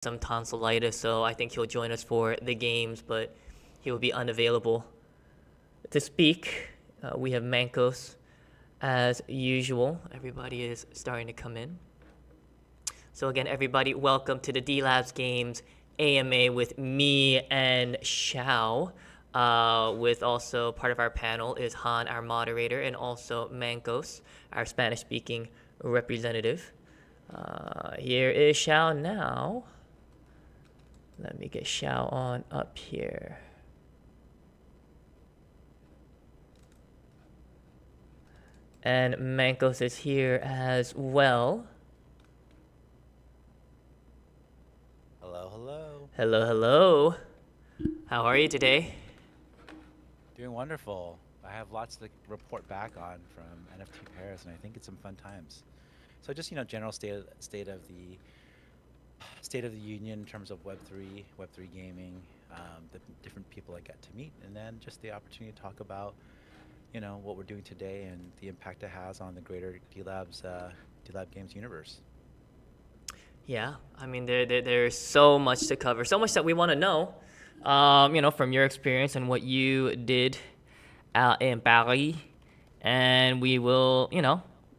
some tonsillitis, so I think he'll join us for the games, but he will be unavailable to speak. We have Mankos as usual. Everybody is starting to come in. So again, everybody, welcome to the Delabs Games AMA with me and Xiao. With also part of our panel is Han, our moderator, and also Mankos, our Spanish-speaking representative. Here is Xiao now. Let me get Xiao on up here. And Mankos is here as well. Hello, hello. Hello, hello. How are you today? Doing wonderful. I have lots to report back on from NFT Paris, and I think it's some fun times. So just, general state of the union in terms of Web3 gaming, the different people I get to meet, and then just the opportunity to talk about, what we're doing today and the impact it has on the greater Delab Games universe. Yeah, I mean, there's so much to cover, so much that we want to know, from your experience and what you did out in Paris. And we will,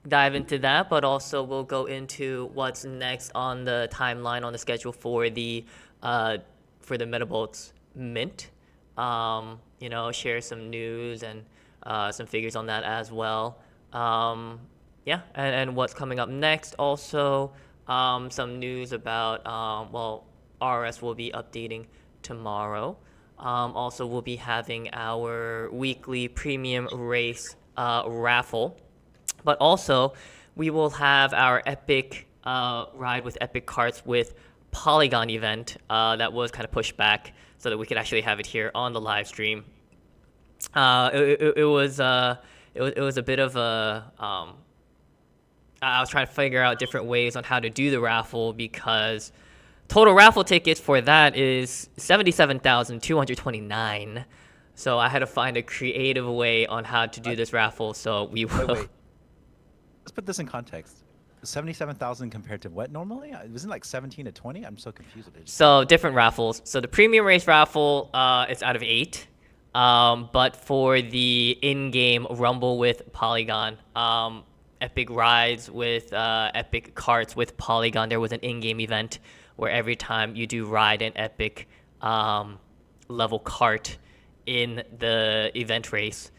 dive into that, but also we'll go into what's next on the timeline, on the schedule for the Metabolts mint. Share some news and some figures on that as well. And what's coming up next. Also, some news about, RS will be updating tomorrow. Also, we'll be having our weekly premium race raffle. But also, we will have our Epic ride with Epic Karts with Polygon event that was kind of pushed back so that we could actually have it here on the live stream. It was a bit of a I was trying to figure out different ways on how to do the raffle, because total raffle tickets for that is 77,229. So I had to find a creative way on how to do this raffle. So we will. Wait. Let's put this in context. 77,000 compared to what normally? Wasn't it like 17 to 20? I'm so confused with it. So different raffles. So the premium race raffle, it's out of 8. But for the in-game Rumble with Polygon, Epic Rides with Epic Karts with Polygon, there was an in-game event where every time you do ride an Epic level kart in the event race,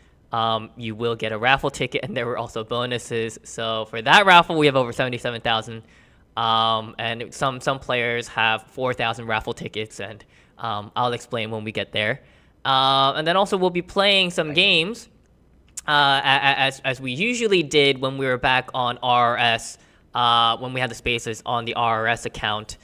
you will get a raffle ticket, and there were also bonuses. So for that raffle, we have over 77,000, and some players have 4,000 raffle tickets, and I'll explain when we get there. And then also we'll be playing some games, as we usually did when we were back on RRS, when we had the spaces on the RRS account.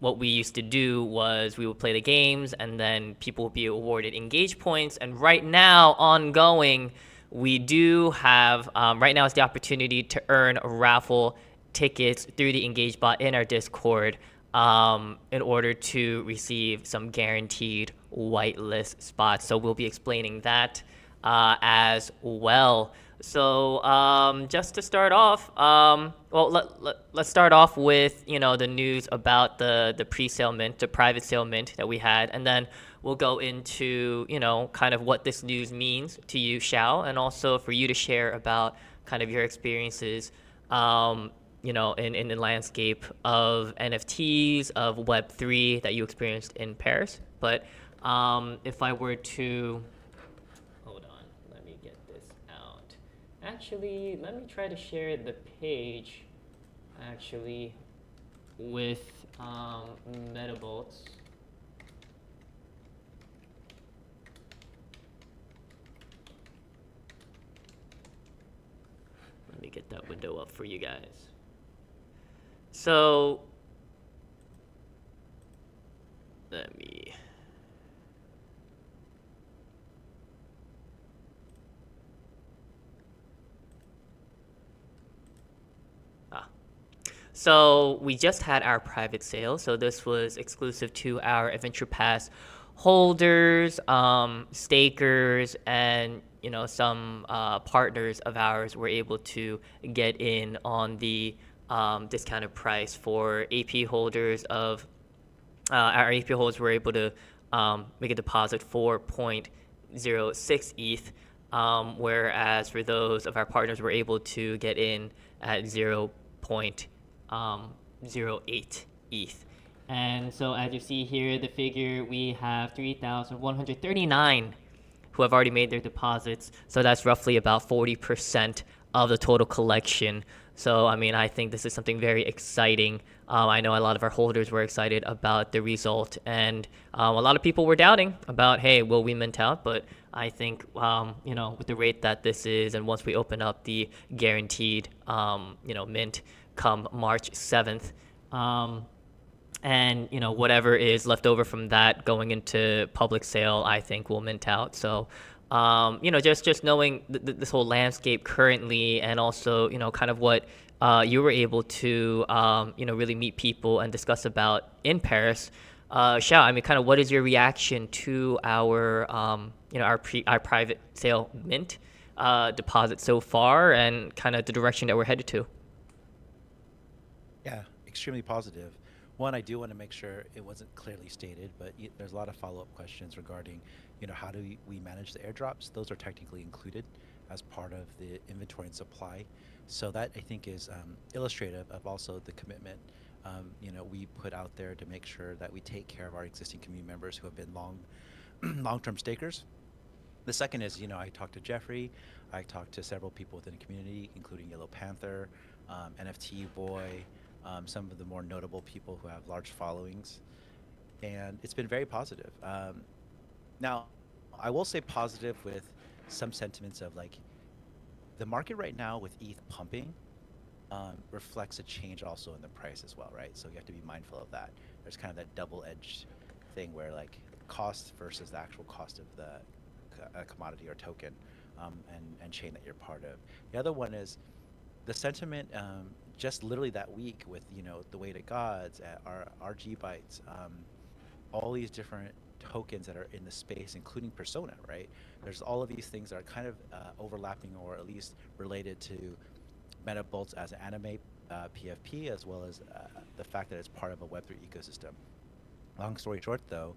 What we used to do was we would play the games, and then people would be awarded engage points. And right now, ongoing, we do have, right now is the opportunity to earn raffle tickets through the engage bot in our Discord, in order to receive some guaranteed whitelist spots. So we'll be explaining that as well. So just to start off, let's start off with the news about the pre-sale mint, the private sale mint that we had, and then we'll go into kind of what this news means to you, Xiao, and also for you to share about kind of your experiences, in the landscape of NFTs, of Web3 that you experienced in Paris. But if I were to actually, let me try to share the page actually with Metabolts. Let me get that window up for you guys. So let me. So we just had our private sale. So this was exclusive to our Adventure Pass holders, stakers, and some partners of ours were able to get in on the discounted price for AP holders of our AP holders were able to make a deposit for 0.06 ETH, whereas for those of our partners were able to get in at 0.08 ETH. And so as you see here, the figure, we have 3,139 who have already made their deposits. So that's roughly about 40% of the total collection. So, I mean, I think this is something very exciting. I know a lot of our holders were excited about the result, and a lot of people were doubting about, hey, will we mint out? But I think, with the rate that this is, and once we open up the guaranteed, mint come March 7th, and whatever is left over from that going into public sale, I think will mint out. So just knowing this whole landscape currently, and also kind of what you were able to really meet people and discuss about in Paris. Xiao, I mean, kind of what is your reaction to our our private sale mint deposit so far, and kind of the direction that we're headed to? Yeah, extremely positive. One, I do want to make sure it wasn't clearly stated, but there's a lot of follow-up questions regarding, how do we manage the airdrops? Those are technically included as part of the inventory and supply. So that, I think, is illustrative of also the commitment, we put out there to make sure that we take care of our existing community members who have been long-term stakers. The second is, I talked to Jeffrey, I talked to several people within the community, including Yellow Panther, NFT Boy, some of the more notable people who have large followings, and it's been very positive. Now, I will say positive with some sentiments of like, the market right now with ETH pumping reflects a change also in the price as well, right? So you have to be mindful of that. There's kind of that double-edged thing where like cost versus the actual cost of the commodity or token and chain that you're part of. The other one is the sentiment just literally that week with the Way to Gods, our RG Bytes, all these different tokens that are in the space, including Persona, right? There's all of these things that are kind of overlapping, or at least related to Metabolts as an anime PFP, as well as the fact that it's part of a Web3 ecosystem. Long story short, though,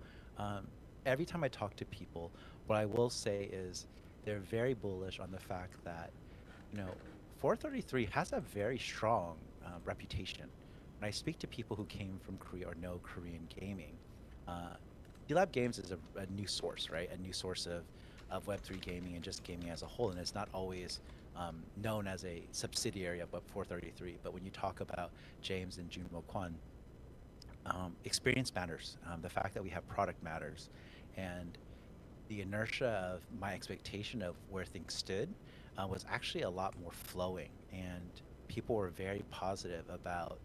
every time I talk to people, what I will say is they're very bullish on the fact that 433 has a very strong reputation. When I speak to people who came from Korea or know Korean gaming, Delabs Games is a new source, right? A new source of Web3 gaming and just gaming as a whole, and it's not always known as a subsidiary of Web 433. But when you talk about James and Junmo Kwon, experience matters. The fact that we have product matters, and the inertia of my expectation of where things stood was actually a lot more flowing, and people were very positive about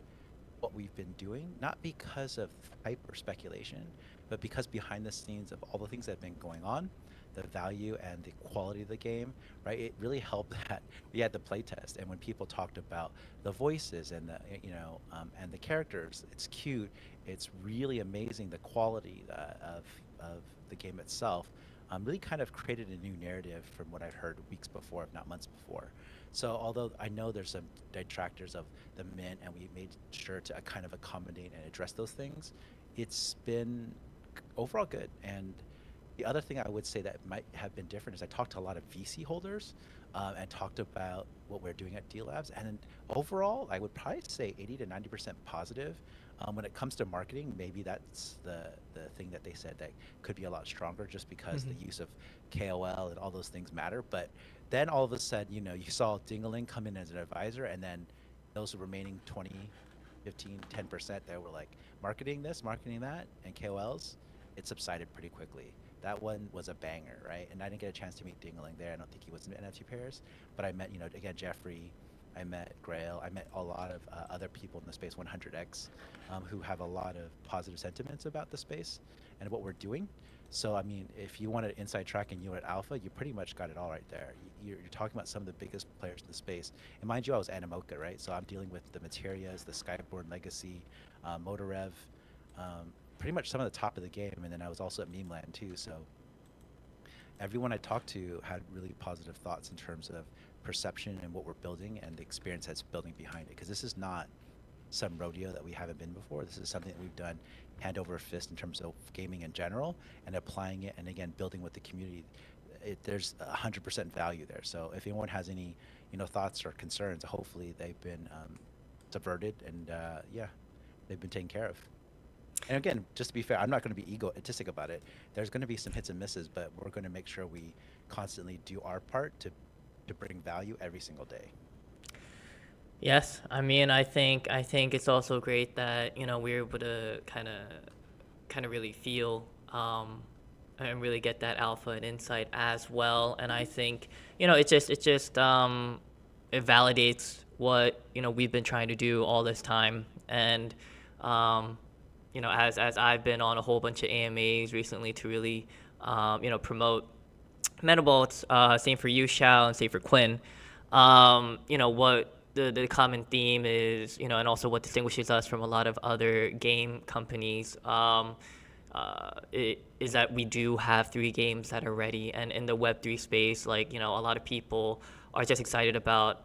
what we've been doing, not because of hype or speculation, but because behind the scenes of all the things that have been going on, the value and the quality of the game, right? It really helped that we had the playtest, and when people talked about the voices and the and the characters, it's cute, it's really amazing. The quality of the game itself really kind of created a new narrative from what I've heard weeks before, if not months before. So although I know there's some detractors of the mint, and we made sure to kind of accommodate and address those things, it's been overall good. And the other thing I would say that might have been different is I talked to a lot of VC holders and talked about what we're doing at Delabs. And overall, I would probably say 80 to 90% positive. When it comes to marketing, maybe that's the thing that they said that could be a lot stronger, just because the use of KOL and all those things matter. But then all of a sudden, you saw Dingaling come in as an advisor, and then those remaining 20, 15, 10% that were like marketing this, marketing that, and KOLs, it subsided pretty quickly. That one was a banger, right? And I didn't get a chance to meet Dingaling there. I don't think he was in NFT Pairs, but I met, again, Jeffrey, I met Grail, I met a lot of other people in the space, 100X, who have a lot of positive sentiments about the space and what we're doing. So, I mean, if you wanted inside track and you were at Alpha, you pretty much got it all right there. You're talking about some of the biggest players in the space. And mind you, I was Animoca, right? So I'm dealing with the Materias, the Skyboard Legacy, Motorev, pretty much some of the top of the game. And then I was also at Meme Land too. So everyone I talked to had really positive thoughts in terms of perception and what we're building and the experience that's building behind it. Because this is not some rodeo that we haven't been before. This is something that we've done hand over fist in terms of gaming in general, and applying it, and again building with the community. There's 100% value there. So if anyone has any thoughts or concerns, hopefully they've been subverted, and yeah, they've been taken care of. And again, just to be fair, I'm not going to be egotistic about it. There's going to be some hits and misses, but we're going to make sure we constantly do our part to bring value every single day. Yes, I mean, I think it's also great that we're able to kind of really feel and really get that alpha and insight as well. And I think it validates what we've been trying to do all this time. And as I've been on a whole bunch of AMAs recently to really promote Metabolts, same for you, Shao, and same for Quinn. What the common theme is, and also what distinguishes us from a lot of other game companies, is that we do have 3 games that are ready. And in the Web3 space, like, a lot of people are just excited about,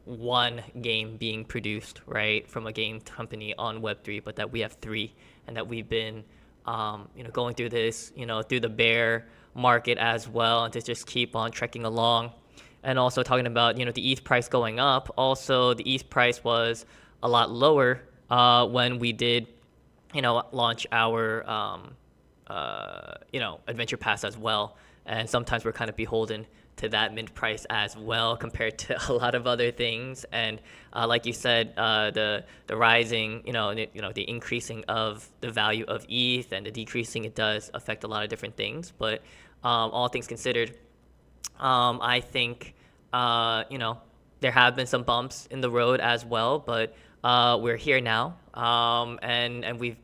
one game being produced, right, from a game company on Web3, but that we have 3, and that we've been, going through this, through the bear market as well, and to just keep on trekking along. And also talking about, the ETH price going up. Also, the ETH price was a lot lower when we did, launch our, adventure pass as well. And sometimes we're kind of beholden to that mint price as well compared to a lot of other things. And like you said, the rising, the increasing of the value of ETH and the decreasing, it does affect a lot of different things. But all things considered, I think, there have been some bumps in the road as well, but we're here now. And we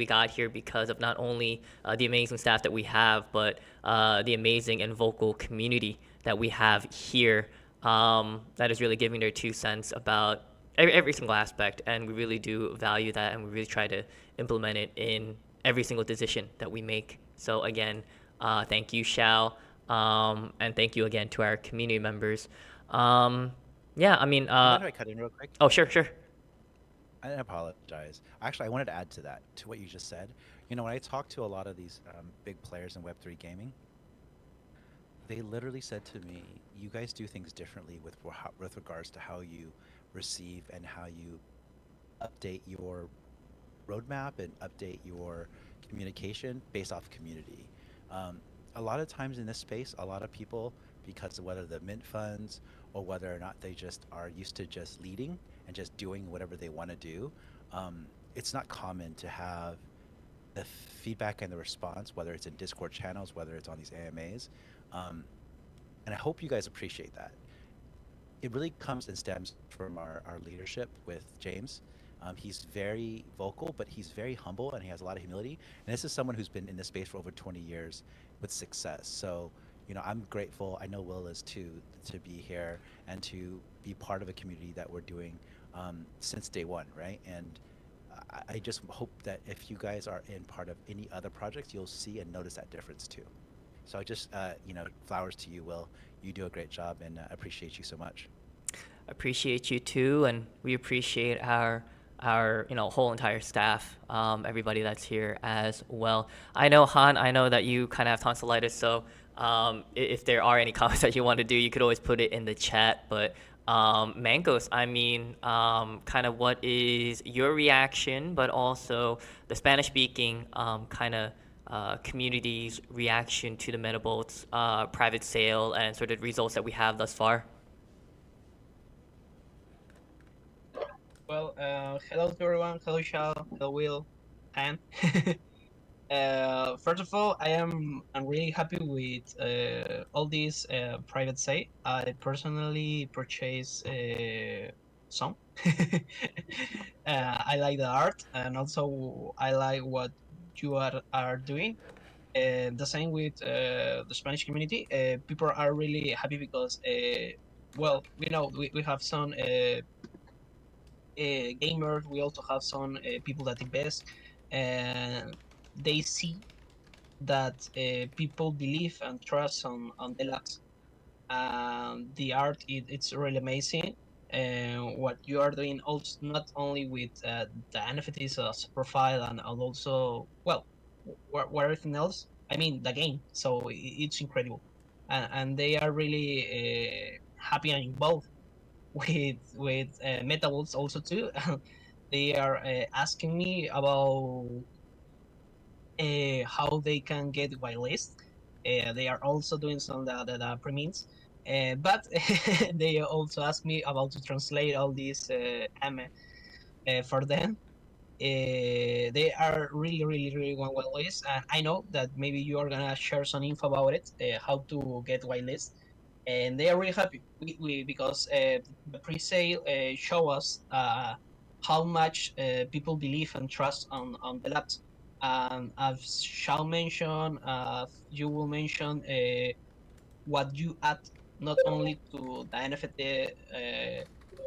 got here because of not only the amazing staff that we have, but the amazing and vocal community that we have here, that is really giving their 2 cents about every single aspect. And we really do value that, and we really try to implement it in every single decision that we make. So again, thank you, Shao, and thank you again to our community members. Yeah, I mean, Mind if I cut in real quick? oh, sure. I apologize. Actually, I wanted to add to that, to what you just said. When I talk to a lot of these big players in Web3 gaming, they literally said to me, "You guys do things differently with regards to how you receive and how you update your roadmap and update your communication based off community." A lot of times in this space, a lot of people, because of whether the mint funds or whether or not they just are used to just leading and just doing whatever they want to do, it's not common to have the feedback and the response, whether it's in Discord channels, whether it's on these AMAs. And I hope you guys appreciate that. It really comes and stems from our leadership with James. He's very vocal, but he's very humble, and he has a lot of humility. And this is someone who's been in this space for over 20 years with success. So, I'm grateful, I know Will is too, to be here and to be part of a community that we're doing since day one, right? And I just hope that if you guys are in part of any other projects, you'll see and notice that difference too. So I just, flowers to you, Will. You do a great job, and appreciate you so much. Appreciate you too, and we appreciate our whole entire staff, everybody that's here as well. I know, Han, I know that you kind of have tonsillitis, so if there are any comments that you want to do, you could always put it in the chat. But Mangos, I mean, kind of what is your reaction, but also the Spanish-speaking community's reaction to the Metabolts private sale and sort of results that we have thus far? Well, hello to everyone. Hello, Shao. Hello, Will. Han. First of all, I'm really happy with all these private sale. I personally purchased some. I like the art, and also I like what you are doing. The same with the Spanish community. People are really happy because, well, we have some gamers. We also have some people that invest, and they see that people believe and trust on Delabs. The art, it's really amazing. And what you are doing also not only with the NFTs as a profile and also, well, everything else. I mean, the game. So it's incredible, and they are really happy and involved with Metabolts also too. They are asking me about how they can get whitelist. They are also doing some the pre-mints, but they also ask me about to translate all these for them. They are really want whitelist, and I know that maybe you are gonna share some info about it, how to get whitelist, and they are really happy because the pre-sale show us how much people believe and trust on the labs. And as Shao mentioned, you will mention what you add not only to the NFT,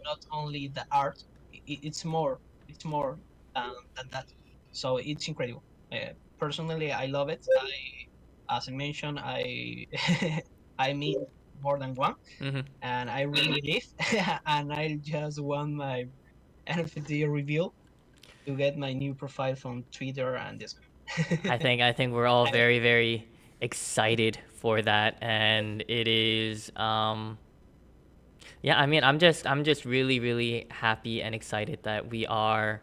not only the art. It's more. It's more than that. So it's incredible. Personally, I love it. As I mentioned, I I mean more than one, Hmm. and I really believe. And I just want my NFT reveal to get my new profile from Twitter and this. I think we're all I, very, very excited for that, and it is yeah, I mean, I'm just really, really happy and excited that we are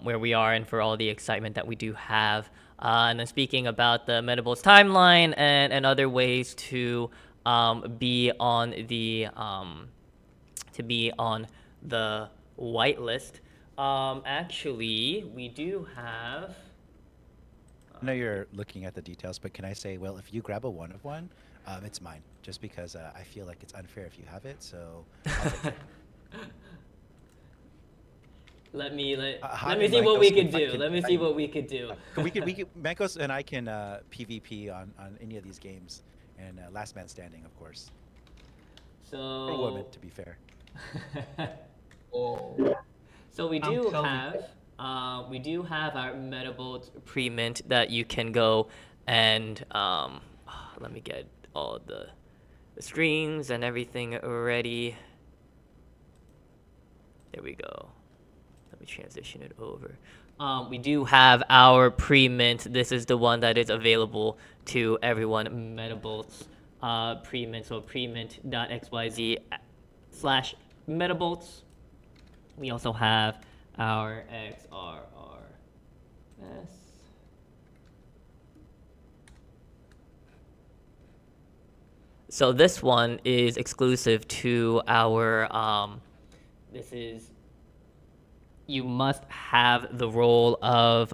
where we are, and for all the excitement that we do have. And then speaking about the Metabolts timeline and other ways be on the to be on the whitelist. Actually, we do have. I know you're looking at the details, but can I say, well, if you grab a one of one, it's mine. Just because I feel like it's unfair if you have it, so I'll take it. Let Hi, me see what Michaels, we could if I do. can, Let me if see I, what we could do. Mankos and I can PvP on any of these games, and last man standing, of course, or woman, So to be fair. oh, So come tell me. we do have our Metabolt pre-mint that you can go and let me get all the screens and everything ready. There we go. Let me transition it over. We do have our pre-mint. This is the one that is available to everyone. Metabolts pre-mint. So pre-mint.xyz slash Metabolts. We also have our XRRS. So this one is exclusive to our, this is, you must have the role of,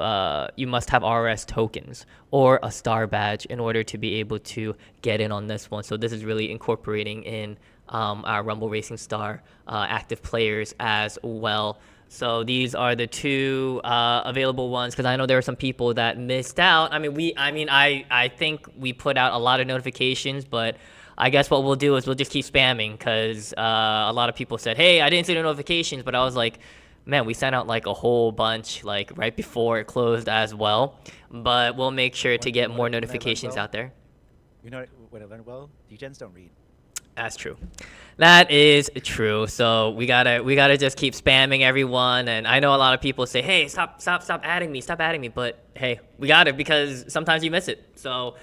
you must have RS tokens or a star badge in order to be able to get in on this one. So this is really incorporating in our Rumble Racing Star active players as well. So these are the two available ones, because I know there are some people that missed out. I think we put out a lot of notifications, but I guess what we'll do is we'll just keep spamming, because a lot of people said, hey, I didn't see the notifications, but I was like, man, we sent out like a whole bunch like right before it closed as well. But we'll make sure to get more notifications out there. You know what I learned well? Degens don't read. That's true. That is true. So we gotta just keep spamming everyone. And I know a lot of people say, hey, stop adding me. But hey, we got it, because sometimes you miss it. So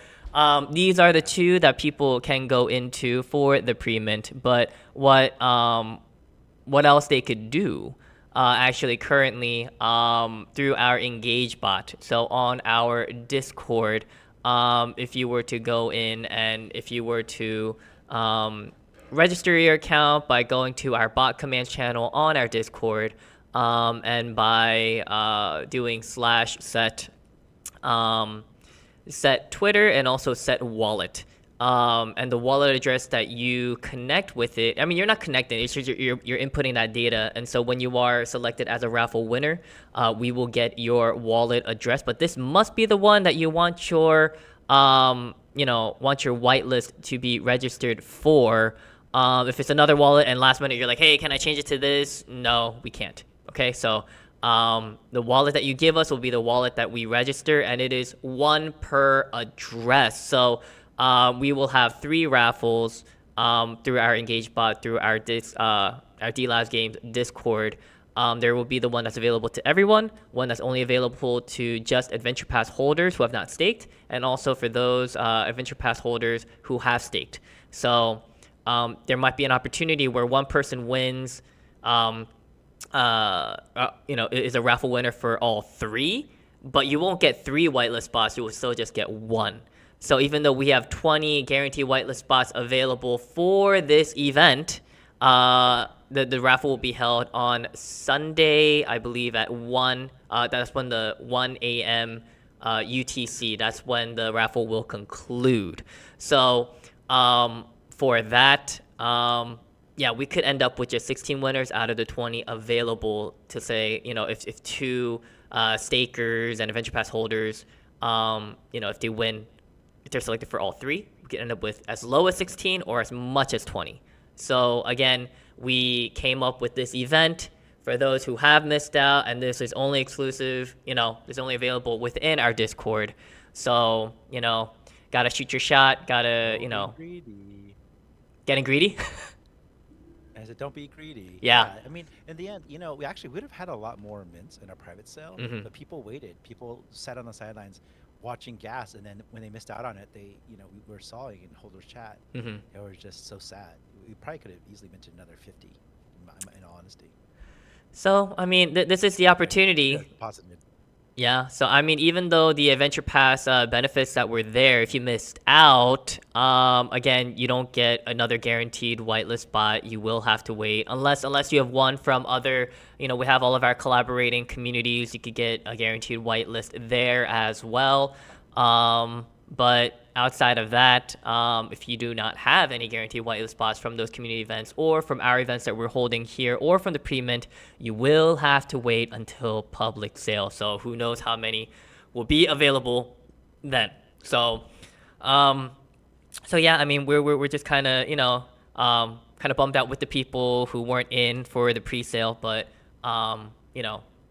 these are the two that people can go into for the pre-mint. But what else they could do? Actually, currently through our Engage bot. So on our Discord, if you were to go in and if you were to register your account by going to our bot commands channel on our Discord, and by doing /set set Twitter and also set wallet. And the wallet address that you connect with it, I mean, you're not connecting, it's just you're inputting that data. And so when you are selected as a raffle winner, we will get your wallet address. But this must be the one that you want your, want your whitelist to be registered for. If it's another wallet and last minute you're like, hey, can I change it to this? No, we can't. Okay, so the wallet that you give us will be the wallet that we register, and it is one per address. So we will have 3 raffles through our Engage bot, through our Delabs Games Discord. There will be the one that's available to everyone, one that's only available to just Adventure Pass holders who have not staked, and also for those Adventure Pass holders who have staked. So there might be an opportunity where one person wins, is a raffle winner for all 3, but you won't get 3 whitelist spots. You will still just get 1. So even though we have 20 guaranteed whitelist spots available for this event, the raffle will be held on Sunday, I believe, at 1. That's when the 1 a.m. UTC. That's when the raffle will conclude. So for that, we could end up with just 16 winners out of the 20 available to say, if 2 stakers and Adventure Pass holders, if they win, if they're selected for all 3, we could end up with as low as 16 or as much as 20. So again, we came up with this event for those who have missed out, and this is only exclusive, it's only available within our Discord. So, gotta shoot your shot, gotta, Greedy. Getting greedy? I said, don't be greedy. Yeah. I mean, in the end, we would have had a lot more mints in our private sale, but people waited. People sat on the sidelines watching gas, and then when they missed out on it, we were sawing in holders chat. It was just so sad. We probably could have easily minted another 50, in all honesty. So, I mean, this is the opportunity. Positive. Yeah, so I mean, even though the Adventure Pass benefits that were there, if you missed out, again, you don't get another guaranteed whitelist spot. You will have to wait, unless you have one from other, we have all of our collaborating communities. You could get a guaranteed whitelist there as well. But outside of that, if you do not have any guaranteed whitelist spots from those community events or from our events that we're holding here or from the pre-mint, you will have to wait until public sale. So who knows how many will be available then. So, yeah, I mean, we're just kind of, kind of bummed out with the people who weren't in for the pre-sale, but,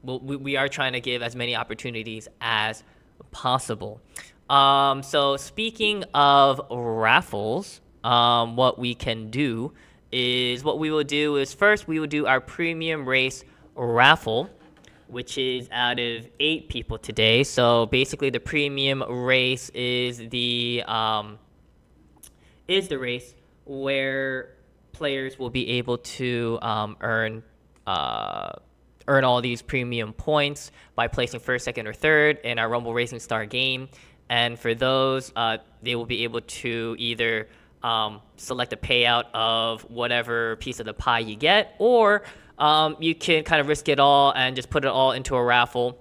we are trying to give as many opportunities as possible. So speaking of raffles, what we can do is first we will do our premium race raffle, which is out of 8 people today. So basically the premium race is the race where players will be able to earn all these premium points by placing first, second, or third in our Rumble Racing Star game. And for those, they will be able to either select a payout of whatever piece of the pie you get, or you can kind of risk it all and just put it all into a raffle,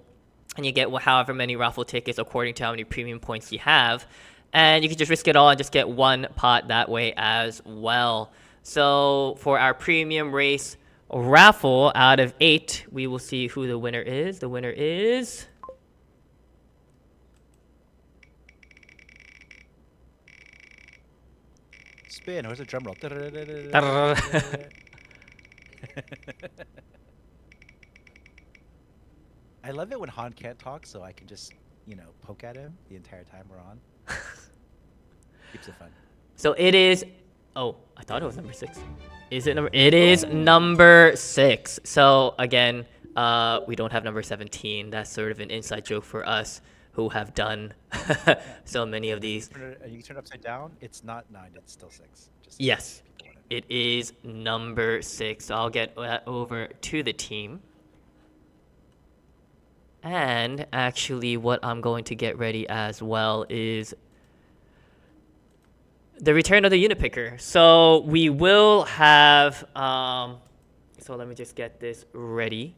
and you get however many raffle tickets according to how many premium points you have. And you can just risk it all and just get one pot that way as well. So for our premium race raffle, out of 8, we will see who the winner is. The winner is... Spin. Where's the drum roll? I love it when Han can't talk, so I can just, poke at him the entire time we're on. Keeps it fun. So it is... Oh, I thought it was number 6. Is it number... It is number 6. So, again, we don't have number 17. That's sort of an inside joke for us who have done so many of these. You turn it upside down, it's not 9, it's still 6. Yes, it is number 6. So I'll get that over to the team. And actually what I'm going to get ready as well is the return of the unit picker. So we will have, so let me just get this ready.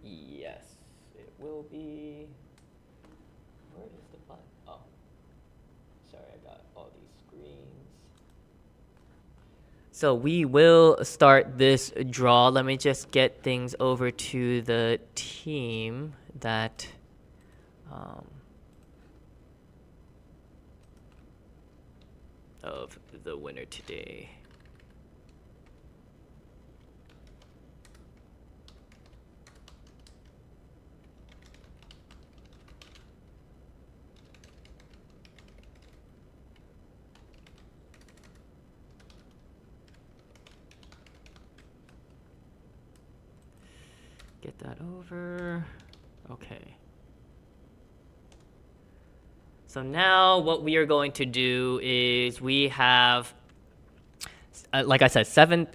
Yes, it will be, where is the button? Oh, sorry, I got all these screens. So we will start this draw. Let me just get things over to the team that of the winner today. Get that over. Okay. So now what we are going to do is we have, like I said,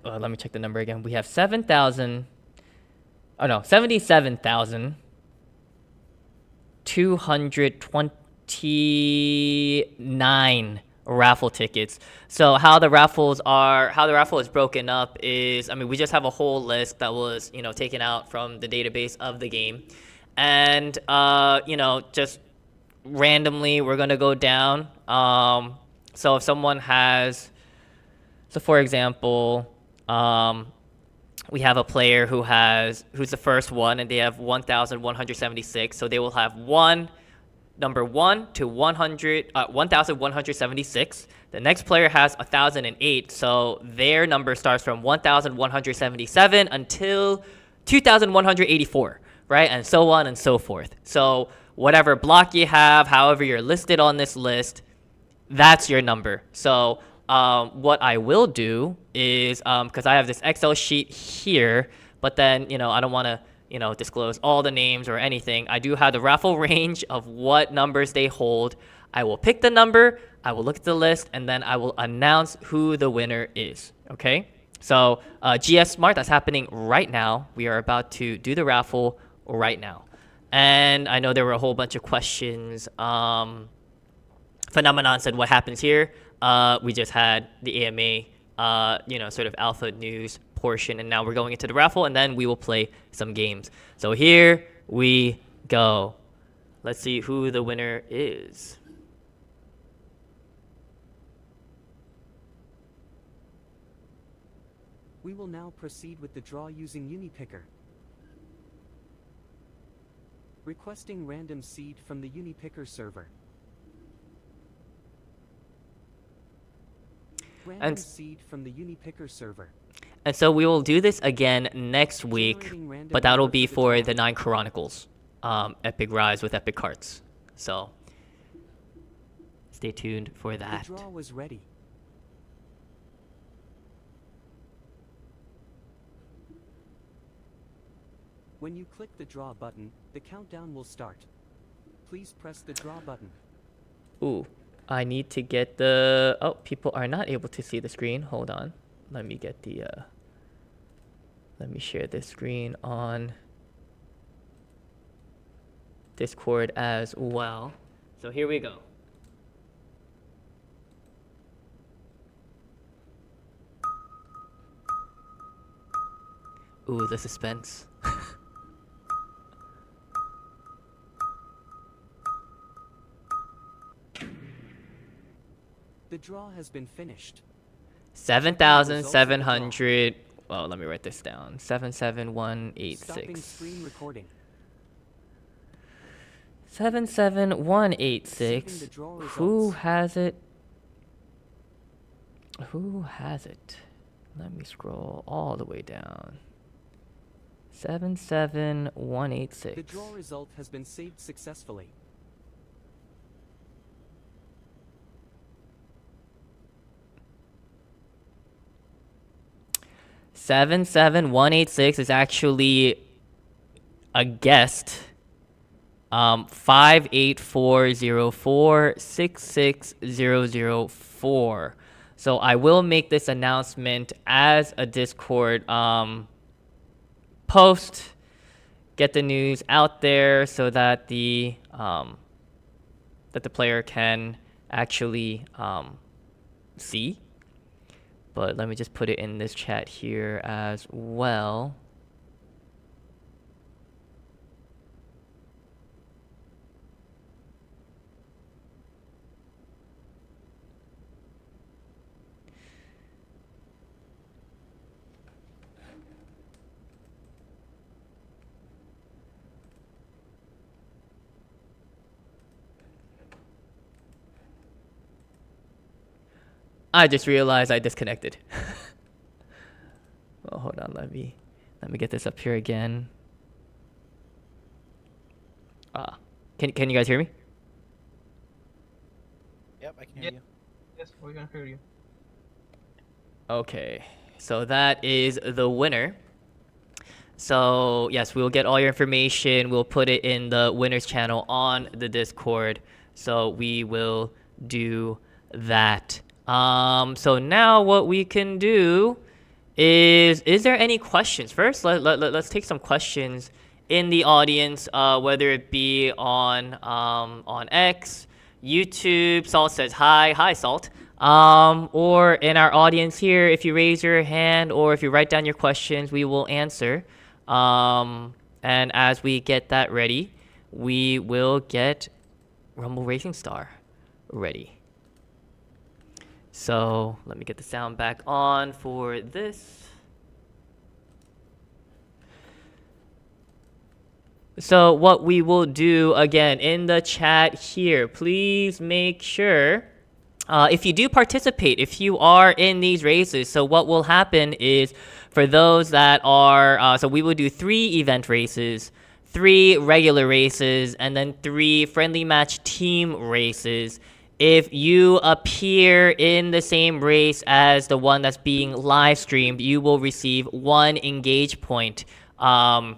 let me check the number again. We have 77,229 raffle tickets. So how the raffle is broken up is, I mean, we just have a whole list that was, taken out from the database of the game. And, just randomly we're going to go down. So if someone has, for example, we have a player who's the first one, and they have 1,176. So they will have number 1 to 1,176. The next player has 1,008. So their number starts from 1,177 until 2,184, right? And so on and so forth. So whatever block you have, however you're listed on this list, that's your number. So what I will do is, because I have this Excel sheet here, but then, I don't want to, disclose all the names or anything. I do have the raffle range of what numbers they hold. I will pick the number, I will look at the list, and then I will announce who the winner is. Okay? So GS Smart, that's happening right now. We are about to do the raffle right now. And I know there were a whole bunch of questions. Phenomenon said, what happens here? We just had the AMA, sort of alpha news portion, and now we're going into the raffle, and then we will play some games. So here we go. Let's see who the winner is. We will now proceed with the draw using UniPicker. Requesting random seed from the UniPicker server. Random seed from the UniPicker server. And so we will do this again next week, but that'll be for the 9 Chronicles, Epic Rise with Epic Karts. So stay tuned for that. The draw was ready. When you click the draw button, the countdown will start. Please press the draw button. Ooh, I need to get the... Oh, people are not able to see the screen. Hold on. Let me get the... Let me share this screen on Discord as well. So here we go. Ooh, the suspense. The draw has been finished. 7,700. Well, let me write this down. 77186. Stopping screen recording. 77186. Who has it? Who has it? Let me scroll all the way down. 77186. The draw result has been saved successfully. 77186 is actually a guest. 58404660004. So I will make this announcement as a Discord post. Get the news out there so that the player can actually see. But let me just put it in this chat here as well. I just realized I disconnected. Well, hold on. Let me get this up here again. Can you guys hear me? Yep, I can hear you. Yes, we can hear you. Okay, so that is the winner. So yes, we will get all your information. We'll put it in the winners channel on the Discord. So we will do that. So now what we can do is there any questions? First, let's take some questions in the audience, whether it be on X, YouTube. Salt says hi Salt. Or in our audience here, if you raise your hand or if you write down your questions, we will answer. And as we get that ready, we will get Rumble Racing Star ready. So let me get the sound back on for this. So what we will do, again, in the chat here, please make sure, if you do participate, if you are in these races, so what will happen is for those that are, so we will do 3 event races, 3 regular races, and then 3 friendly match team races. If you appear in the same race as the one that's being live streamed, you will receive 1 engage point. For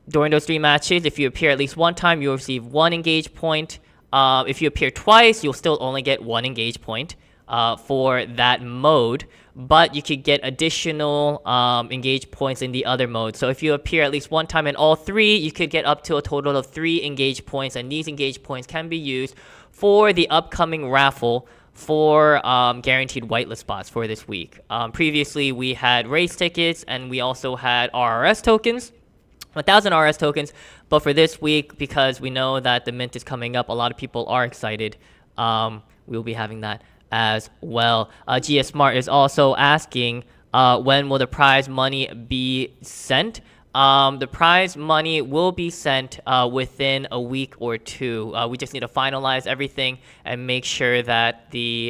during those 3 matches, if you appear at least 1 time, you'll receive 1 engage point. If you appear twice, you'll still only get 1 engage point for that mode, but you could get additional engage points in the other mode. So if you appear at least 1 time in all 3, you could get up to a total of 3 engage points, and these engage points can be used for the upcoming raffle for guaranteed whitelist spots for this week. Previously, we had race tickets, and we also had RRS tokens. 1,000 RS tokens, but for this week, because we know that the mint is coming up, a lot of people are excited. We'll be having that as well. GS Smart is also asking, when will the prize money be sent? The prize money will be sent within a week or 2. We just need to finalize everything and make sure that that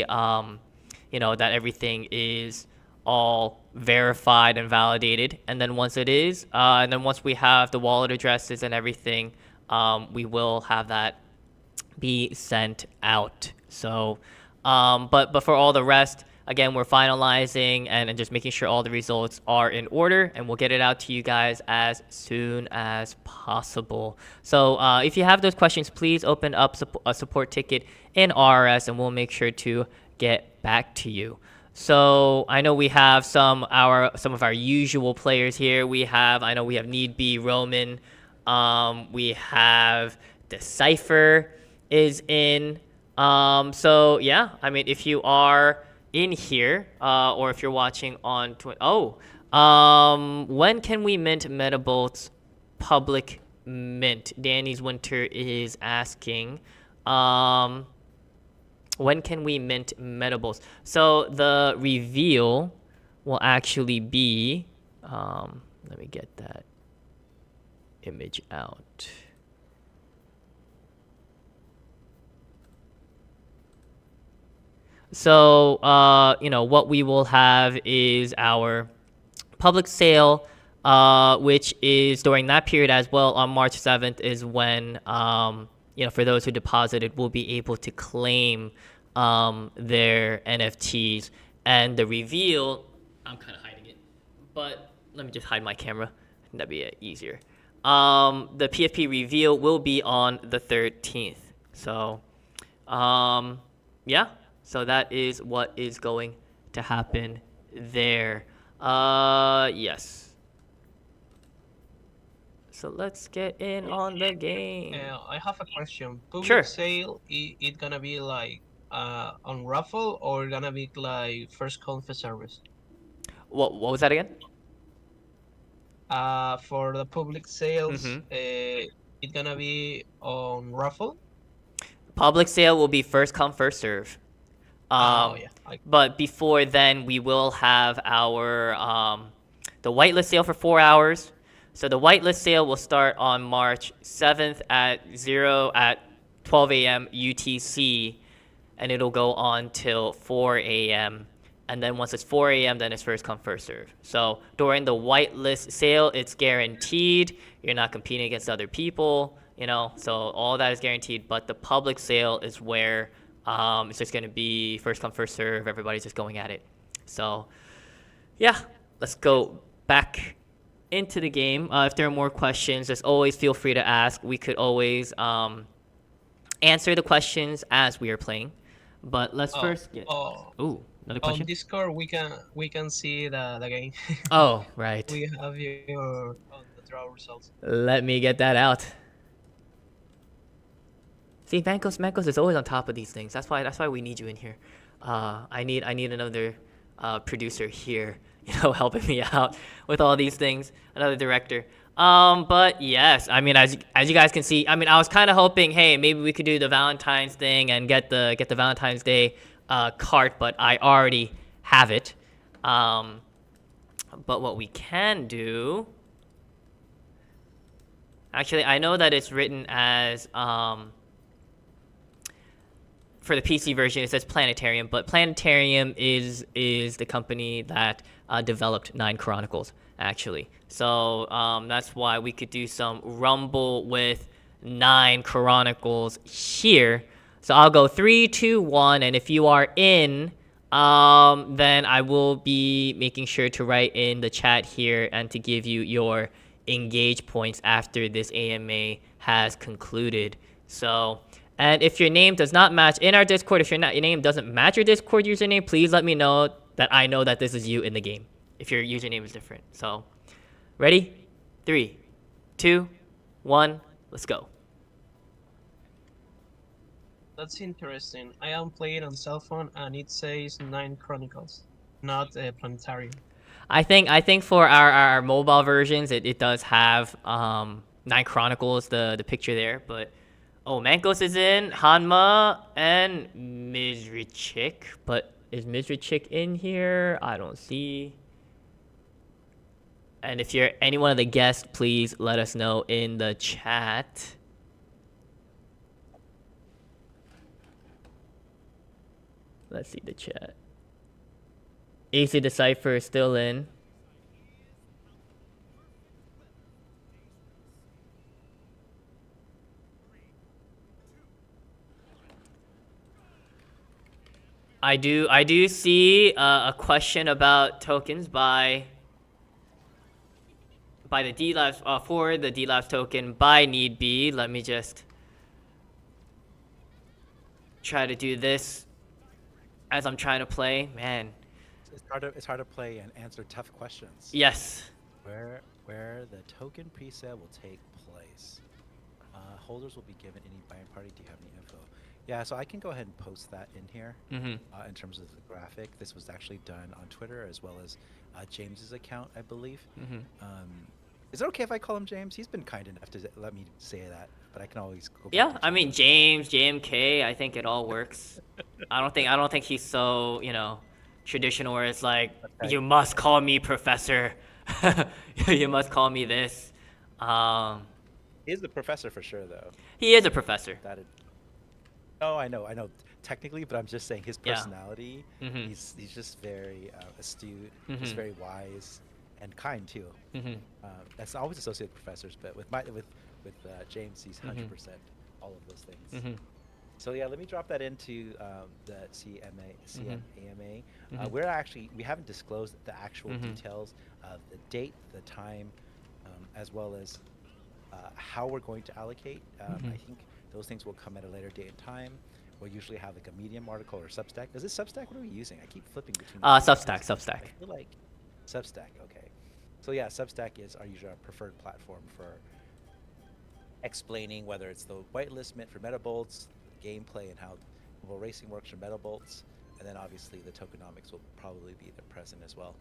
everything is all verified and validated. And then once it is, and then once we have the wallet addresses and everything, we will have that be sent out. So, but for all the rest, again, we're finalizing and just making sure all the results are in order, and we'll get it out to you guys as soon as possible. So if you have those questions, please open up a support ticket in RRS, and we'll make sure to get back to you. So I know we have some of our usual players here. I know we have Need Be Roman. We have Decipher is in. So yeah, I mean, if you are in here, or if you're watching on when can we mint Metabolts public mint? Danny's Winter is asking. When can we mint Metabolts? So the reveal will actually be, let me get that image out. So, what we will have is our public sale, which is during that period as well. On March 7th is when, for those who deposited, will be able to claim their NFTs. And the reveal, I'm kind of hiding it, but let me just hide my camera. That'd be easier. The PFP reveal will be on the 13th. So, yeah. So that is what is going to happen there. Yes. So let's get in on the game. I have a question. Public Sure. sale, it gonna be like on raffle, or gonna be like first come first service? What was that again? For the public sales, it's gonna be on raffle. Public sale will be first come first serve. Yeah. But before then, we will have our the whitelist sale for 4 hours. So the whitelist sale will start on March 7th at 12 a.m. UTC, and it'll go on till 4 a.m. And then once it's 4 a.m., then it's first come first serve. So during the whitelist sale, it's guaranteed. You're not competing against other people, So all that is guaranteed. But the public sale is where it's just going to be first come first serve. Everybody's just going at it. So yeah, let's go back into the game. If there are more questions, just always feel free to ask. We could always answer the questions as we are playing. But let's first get. Ooh, another On question. Discord, we can see the game. Oh, right. We have your on the draw results. Let me get that out. See, Mancos is always on top of these things. That's why we need you in here. I need another producer here, helping me out with all these things. Another director. But yes, I mean, as you guys can see, I mean, I was kind of hoping, hey, maybe we could do the Valentine's thing and get the Valentine's Day cart, but I already have it. But what we can do, actually, I know that it's written as for the PC version, it says Planetarium, but Planetarium is the company that developed 9 Chronicles, actually. So that's why we could do some Rumble with 9 Chronicles here. So I'll go 3, 2, 1, and if you are in, then I will be making sure to write in the chat here and to give you your engage points after this AMA has concluded. So, and if your name does not match in our Discord, if your name doesn't match your Discord username, please let me know that I know that this is you in the game if your username is different. So, ready? 3, 2, 1, let's go. That's interesting. I am playing on cell phone and it says 9 Chronicles, not Planetarium. I think for our mobile versions, it does have 9 Chronicles, the picture there, but oh, Mancos is in, Hanma, and Mizrichik, but is Mizrichik in here? I don't see. And if you're any one of the guests, please let us know in the chat. Let's see the chat. AC Decipher is still in. I do see a question about tokens by the Delabs for the Delabs token by Need Be. Let me just try to do this as I'm trying to play. Man, It's hard to play and answer tough questions. yes. Where the token presale will take place. Holders will be given any buying party. Do you have any info? Yeah, so I can go ahead and post that in here. In terms of the graphic. This was actually done on Twitter as well as James's account, I believe. Is it okay if I call him James? He's been kind enough to let me say that, but I can always go back Yeah, I mean James, JMK, I think it all works. I don't think he's so, traditional where it's like, you must call me professor. You must call me this. He's the professor for sure, though. He is a professor. Oh, I know, technically, but I'm just saying his Yeah. personality. He's just very astute. He's very wise and kind too. That's always associated with professors, but with James, he's 100% all of those things. So yeah, let me drop that into the CMAMA. We haven't disclosed the actual details of the date, the time, as well as how we're going to allocate. I think those things will come at a later date and time. We'll usually have like a Medium article or Substack. Is it Substack? What are we using? I keep flipping between. Substack. I feel like Substack. Okay. So yeah, Substack is usually our preferred platform for explaining whether it's the whitelist mint for Metabolts, gameplay, and how mobile racing works for Metabolts, and then obviously the tokenomics will probably be there present as well.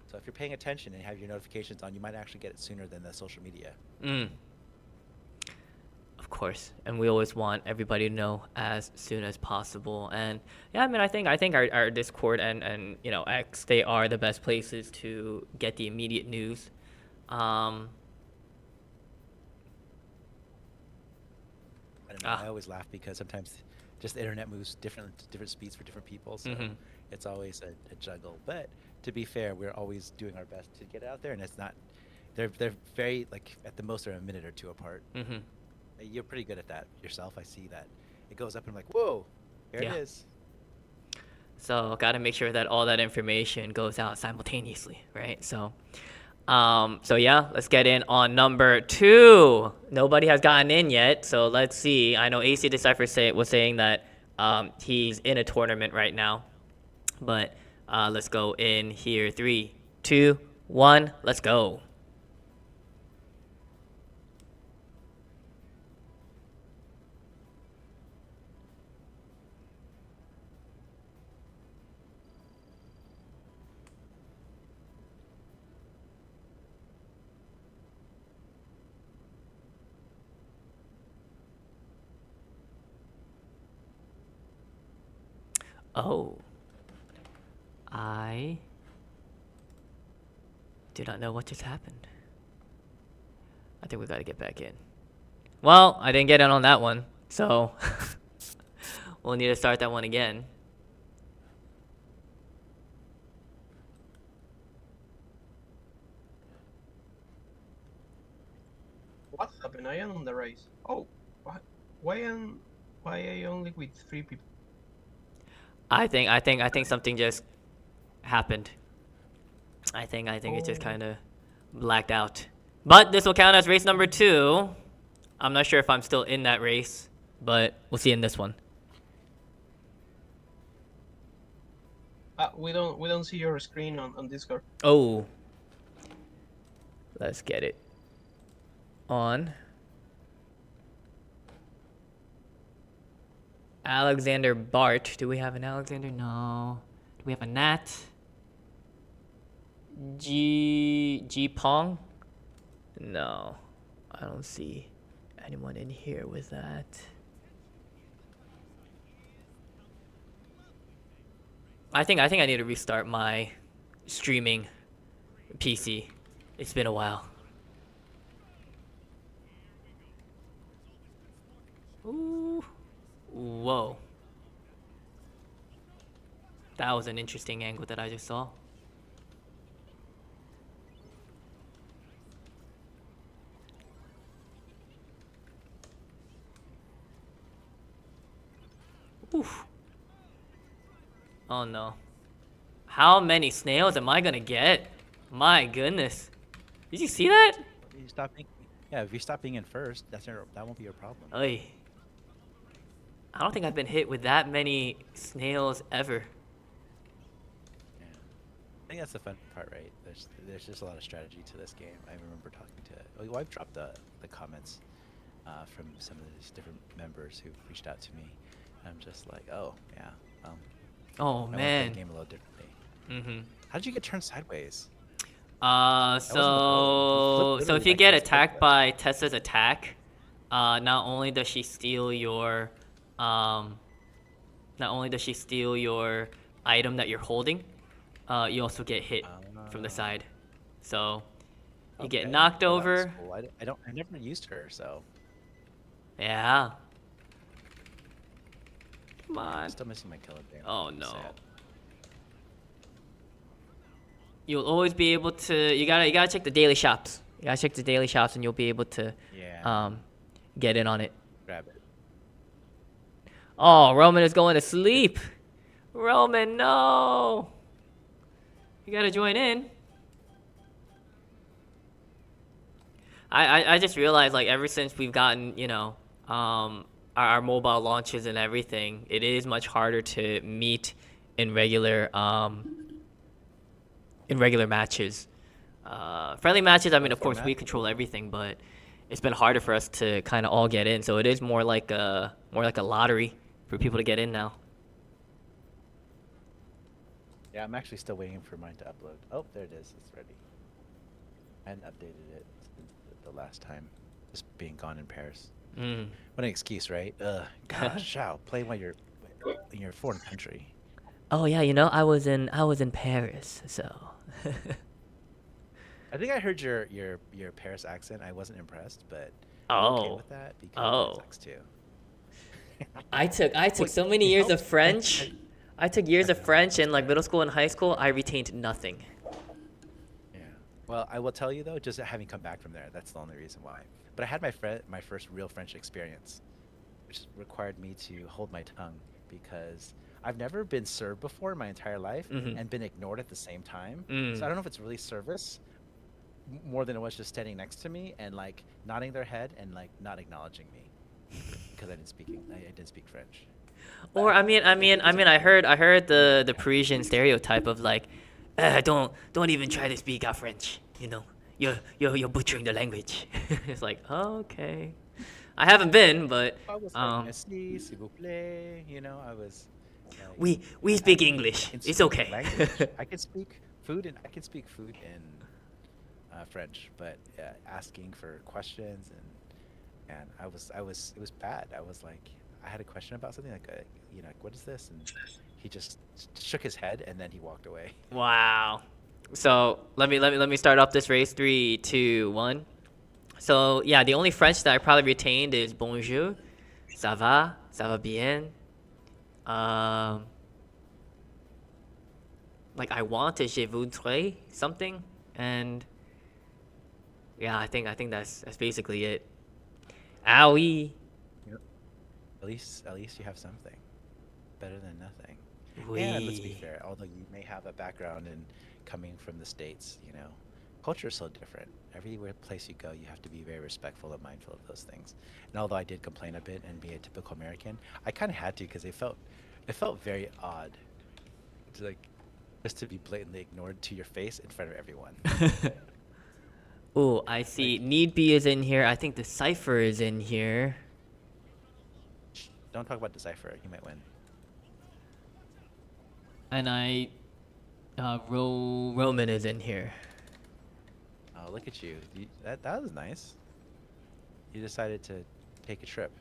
So if you're paying attention and have your notifications on, you might actually get it sooner than the social media. Of course, and we always want everybody to know as soon as possible. And yeah, I mean, I think our Discord and X, they are the best places to get the immediate news. I don't know. I always laugh because sometimes just the internet moves different speeds for different people, so it's always a juggle. But to be fair, we're always doing our best to get it out there, and it's not. They're very, like, at the most they're a minute or two apart. You're pretty good at that yourself. I see that it goes up and I'm like, whoa, here it is. So gotta make sure that all that information goes out simultaneously, right? So So yeah, let's get in on number 2. Nobody has gotten in yet, so let's see. I know AC Decipher was saying that he's in a tournament right now, but let's go in here. 3, 2, 1, let's go. Oh, I do not know what just happened. I think we gotta get back in. Well, I didn't get in on that one, so we'll need to start that one again. What happened? I am on the race. Oh, why I only with 3 people? I think something just happened. I think it just kind of blacked out. But this will count as race number 2. I'm not sure if I'm still in that race, but we'll see in this one. We don't see your screen on Discord. Oh, let's get it on. Alexander Bart. Do we have an Alexander? No. Do we have a Nat? G Pong? No. I don't see anyone in here with that. I think I need to restart my streaming PC. It's been a while. Ooh. Whoa. That was an interesting angle that I just saw. Oof. Oh no. How many snails am I gonna get? My goodness. Did you see that? You stop being, yeah, if you stop being in first, that won't be your problem. Oy. I don't think I've been hit with that many snails ever. Yeah. I think that's the fun part, right? There's just a lot of strategy to this game. I remember talking to, well, I've dropped the comments from some of these different members who reached out to me. I'm just like, oh yeah. Oh I man. play the game a little differently. Mhm. How did you get turned sideways? So if literally you like get this attacked quick, by Tessa's attack, not only does she steal your item that you're holding, you also get hit from the side. So you get knocked well, that was over. cool. I never used her, so Yeah. Come I'm on. still missing my killer bear. Oh I'm no. sad. You'll always be able to. You gotta check the daily shops. You gotta check the daily shops, and you'll be able to Yeah. get in on it. Grab it. Oh, Roman is going to sleep. Roman, no. You gotta join in. I just realized, like, ever since we've gotten, our mobile launches and everything, it is much harder to meet in regular matches. Friendly matches, I mean, of course, we control everything, but it's been harder for us to kind of all get in. So it is more like a lottery for people to get in now. Yeah, I'm actually still waiting for mine to upload. Oh, there it is. It's ready. I hadn't updated it since the last time. Just being gone in Paris. Mm. What an excuse, right? God, Shao, play while you're in your foreign country. Oh yeah, I was in Paris, so. I think I heard your Paris accent. I wasn't impressed, but I'm okay Oh. with that because it sucks too. I took so many it years of helps. French. I took years of French in like middle school and high school. I retained nothing. Yeah. Well, I will tell you though, just having come back from there, that's the only reason why. But I had my first real French experience, which required me to hold my tongue because I've never been served before in my entire life Mhm. and been ignored at the same time. Mm. So I don't know if it's really service more than it was just standing next to me and like nodding their head and like not acknowledging me because I didn't speak French. Or I heard the Parisian stereotype of like, don't even try to speak our French. You know, you're butchering the language. It's like, okay. I haven't been, but I was like, merci, s'il vous plaît. You know, I was. Like, we speak English. It's okay. Language. I can speak food in French, but asking for questions and it was bad. I was like, I had a question about something like, like, what is this? And he just shook his head and then he walked away. Wow. So let me start off this race. 3, 2, 1. So yeah, the only French that I probably retained is bonjour, ça va bien. Like I want to je voudrais something, and yeah, I think that's basically it. Ah oui. Yep. At least you have something. Better than nothing. Oui. And let's be fair, although you may have a background in coming from the States, culture is so different. Everywhere place you go, you have to be very respectful and mindful of those things. And although I did complain a bit and be a typical American, I kind of had to because it felt very odd to like just to be blatantly ignored to your face in front of everyone. Oh, I see. Need Be is in here. I think the Cypher is in here. Don't talk about Decipher. You might win. And Roman is in here. Oh, look at you. That was nice. You decided to take a trip.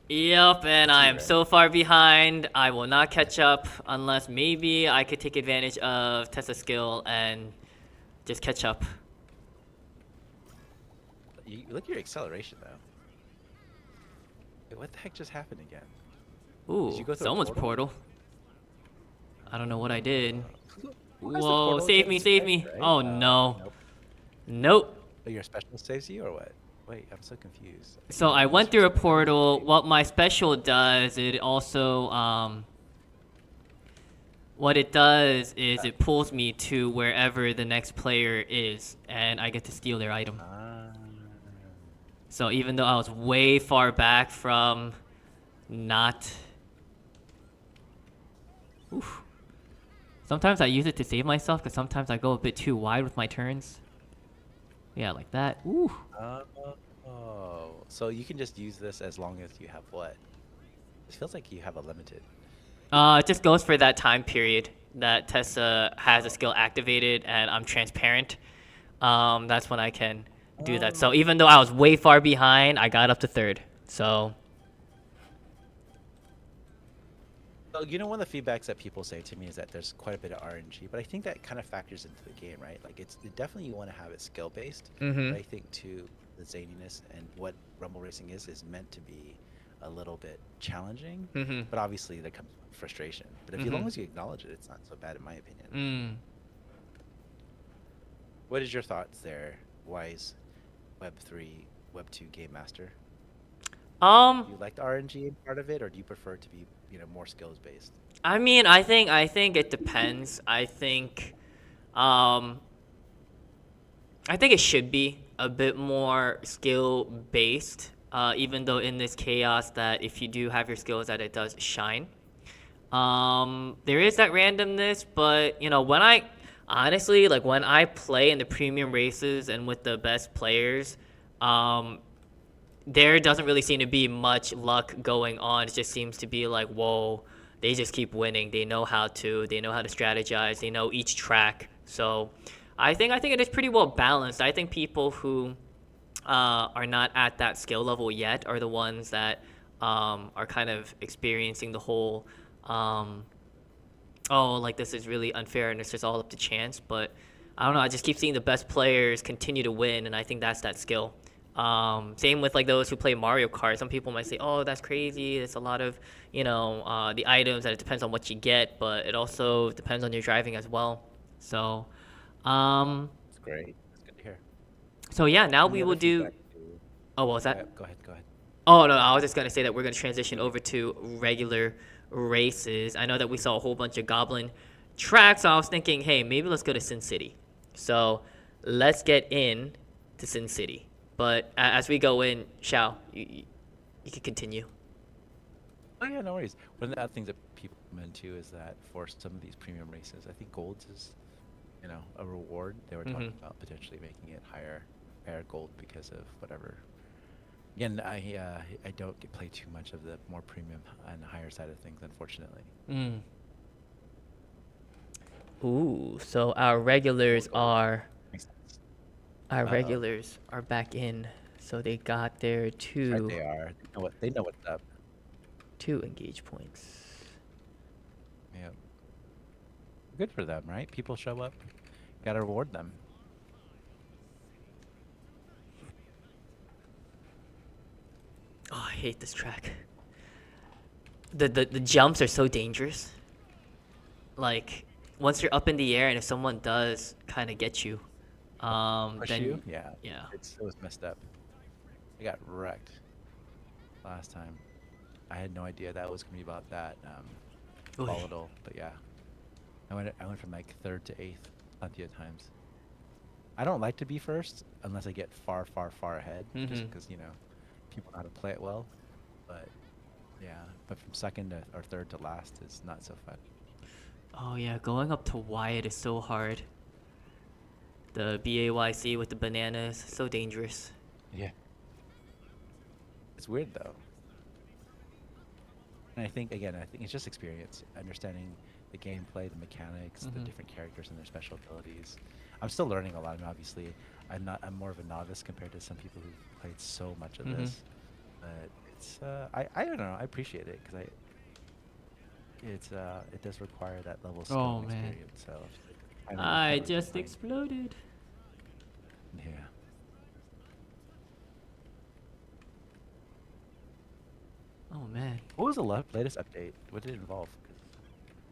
Yep, and I am so far behind. I will not catch up unless maybe I could take advantage of Tessa's skill and just catch up. Look at your acceleration, though. Wait, what the heck just happened again? Ooh, Did you go through a someone's portal? I don't know what I did. Where's the Whoa, portal save again? me, It's save right, me. right? Oh, no. Nope. Nope. Oh, your special saves you, or what? Wait, I'm so confused. So I went through a portal. What my special does, it also, what it does is it pulls me to wherever the next player is, and I get to steal their item. So even though I was way far back from not... Oof. Sometimes I use it to save myself, because sometimes I go a bit too wide with my turns. Yeah, like that. Ooh. Oh, so you can just use this as long as you have what? It feels like you have a limited. It just goes for that time period that Tessa has a skill activated and I'm transparent. That's when I can do that. So even though I was way far behind, I got up to third. So One of the feedbacks that people say to me is that there's quite a bit of RNG, but I think that kind of factors into the game, right? Like definitely you want to have it skill based, but I think too the zaniness and what Rumble Racing is meant to be a little bit challenging, but obviously there comes frustration. But as long as you acknowledge it, it's not so bad in my opinion. What is your thoughts there, Wise Web3, Web2 game master? Do you like the RNG in part of it, or do you prefer it to be, more skills based? I mean, I think it depends. I think it should be a bit more skill based, even though in this chaos that if you do have your skills that it does shine. There is that randomness, but when I play in the premium races and with the best players, there doesn't really seem to be much luck going on. It just seems to be like, whoa, they just keep winning. They know how to strategize. They know each track. So I think it is pretty well balanced. I think people who are not at that skill level yet are the ones that are kind of experiencing the whole, this is really unfair and it's just all up to chance. But I don't know. I just keep seeing the best players continue to win, and I think that's that skill. Same with those who play Mario Kart. Some people might say, oh, that's crazy. It's a lot of, the items, and it depends on what you get, but it also depends on your driving as well. So, That's great. That's good to hear. So yeah, now Any we other will do. feedback to- Oh, what was that? Yeah, go ahead. Oh no, I was just gonna say that we're gonna transition over to regular races. I know that we saw a whole bunch of Goblin tracks, so I was thinking, hey, maybe let's go to Sin City. So let's get in to Sin City. But as we go in, Shao, you can continue. Oh yeah, no worries. One of the other things that people come into is that for some of these premium races, I think golds is, a reward. They were talking about potentially making it higher gold because of whatever. Again, I don't play too much of the more premium and higher side of things, unfortunately. Ooh, so our regulars are Makes sense. our regulars are back in. So they got their Right, they are. They know what's up. 2 engage points. Yeah. Good for them, right? People show up. Gotta reward them. Oh, I hate this track. The jumps are so dangerous. Like, once you're up in the air and if someone does kind of get you, Push then you? Yeah. yeah. It was messed up. I got wrecked last time. I had no idea that was gonna be about that Oy. volatile, but yeah. I went from like 3rd to 8th plenty of times. I don't like to be first unless I get far ahead, just because people know how to play it well. But yeah, but from 2nd or 3rd to last is not so fun. Oh yeah, going up to Wyatt is so hard. The BAYC with the bananas, so dangerous. Yeah. It's weird though. And I think it's just experience, understanding the gameplay, the mechanics, the different characters and their special abilities. I'm still learning a lot, and obviously, I'm more of a novice compared to some people who've played so much of this. But it's I don't know, I appreciate it because it does require that level of skill Oh, and man. experience. So I just exploded. Yeah. Oh man. What was the latest update? What did it involve? 'Cause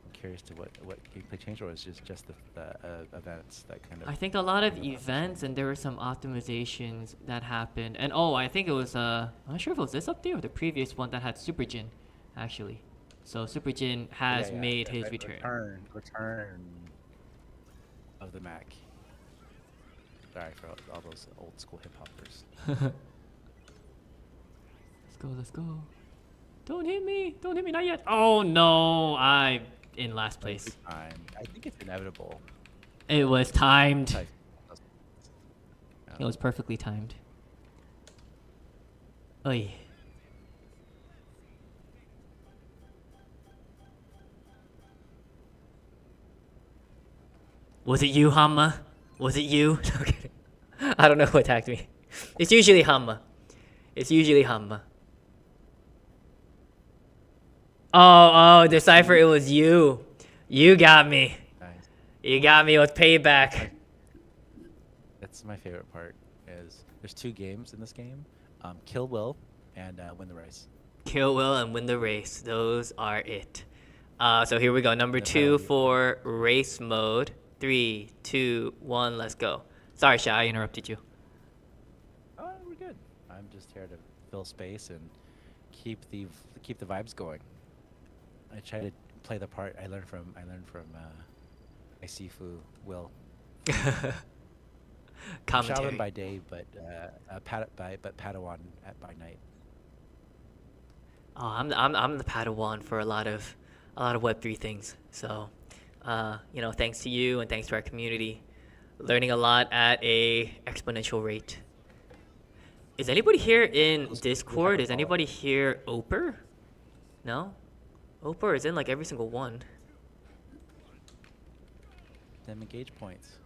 I'm curious to what gameplay changed, or was it just the events that kind of. I think a lot of events, and there were some optimizations that happened. And oh, I think it was I'm not sure if it was this update or the previous one that had Super Jin, actually. So Super Jin has made his return. Return of the Mac. Sorry for all those old school hip hoppers. Let's go. Don't hit me, not yet. Oh no, I'm in last place. I think it's inevitable. It was timed. Yeah. It was perfectly timed. Oy. Was it you, Hamma? Was it you? No kidding. I don't know who attacked me. It's usually Hamma. Oh, Decipher, it was you. You got me. Nice. You got me with payback. That's my favorite part. Is there's 2 games in this game, Kill Will and Win the Race. Kill Will and win the race. Those are it. So here we go. Number The 2 penalty. for race mode. 3, 2, 1, let's go. Sorry, Sha, I interrupted you. Oh, we're good. I'm just here to fill space and keep the vibes going. I try to play the part I learned from my Sifu Will. Commentary. Shaolin by day, but Padawan by night. Oh, I'm the Padawan for a lot of Web3 things. So, thanks to you and thanks to our community, learning a lot at a exponential rate. Is anybody here in Discord? Is anybody here Oper? No? Oper is in like every single one. Them engage points.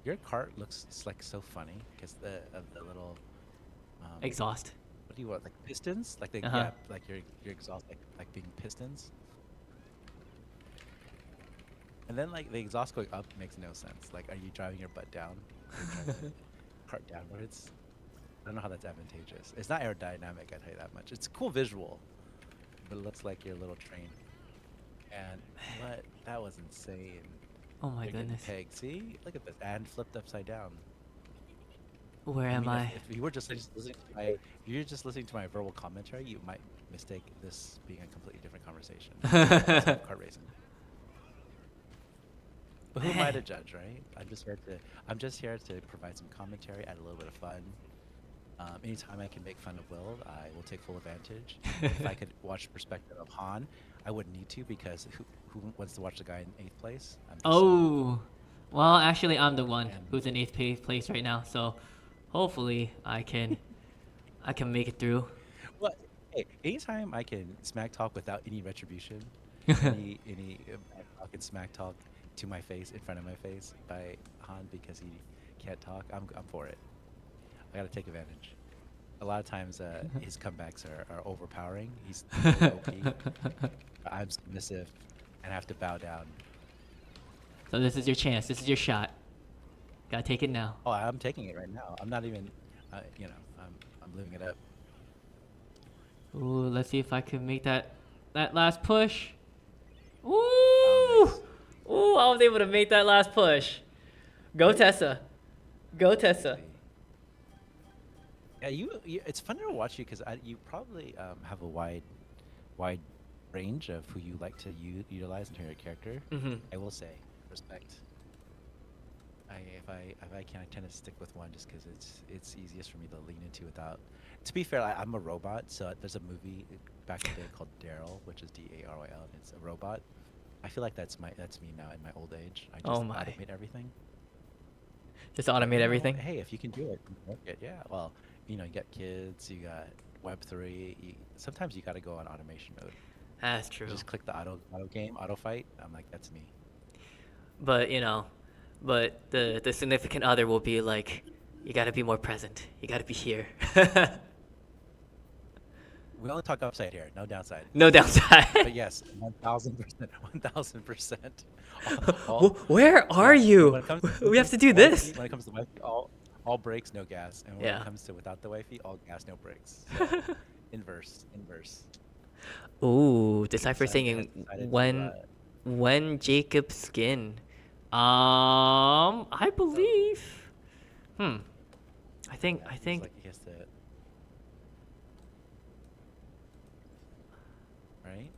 Your cart looks like so funny because of the little Exhaust. what do you want, like pistons? Like like your exhaust like being pistons. And then like the exhaust going up makes no sense. Like, are you driving your butt down? Or are you driving the cart downwards? I don't know how that's advantageous. It's not aerodynamic, I tell you that much. It's a cool visual, but it looks like your little train. And that was insane. Oh my You're getting goodness. pegged. See, look at this, and flipped upside down. Where am I? If you were just listening to my verbal commentary, you might mistake this being a completely different conversation. Kart racing. Who am I to judge, right? I'm just here to provide some commentary, add a little bit of fun. Anytime I can make fun of Will, I will take full advantage. If I could watch the perspective of Han, I wouldn't need to, because who wants to watch the guy in 8th place? I'm just saying. Oh, well, actually, I'm the one And- who's in 8th place right now. So, hopefully, I can make it through. Well, hey, anytime I can smack talk without any retribution, any talk and smack talk to my face, in front of my face, by Han because he can't talk, I'm for it. I gotta take advantage. A lot of times, his comebacks are overpowering. He's OP. I'm submissive and have to bow down. So this is your chance. This is your shot. Gotta take it now. Oh, I'm taking it right now. I'm not even, I'm living it up. Ooh, let's see if I can make that last push. Ooh, Oh, ooh, I was able to make that last push. Go Tessa, go Tessa. Yeah, it's fun to watch you because you probably have a wide range of who you like to utilize into your character. I will say, respect. If I can, I tend to stick with one just because it's easiest for me to lean into without. To be fair, I'm a robot, so there's a movie back in the day called Daryl, which is Daryl, and it's a robot. I feel like that's me now in my old age. I just Oh my. automate everything. Just automate You know, everything. Hey, if you can do it, work it. Yeah. Well, you got kids, you got Web3. Sometimes you got to go on automation mode. That's true. Just click the auto game, auto fight. I'm like, that's me. But the significant other will be like, you gotta be more present. You gotta be here. We only talk upside here, no downside. No downside. But yes, 1,000%, 1,000%. Where are you? We have to do this. When it comes to wifey, all brakes, no gas, and when Yeah. it comes to without the wifey, all gas, no brakes. So, inverse. Ooh, Decipher Decided saying to, when Jacob skin. I believe. I think. It's like he has to. Right.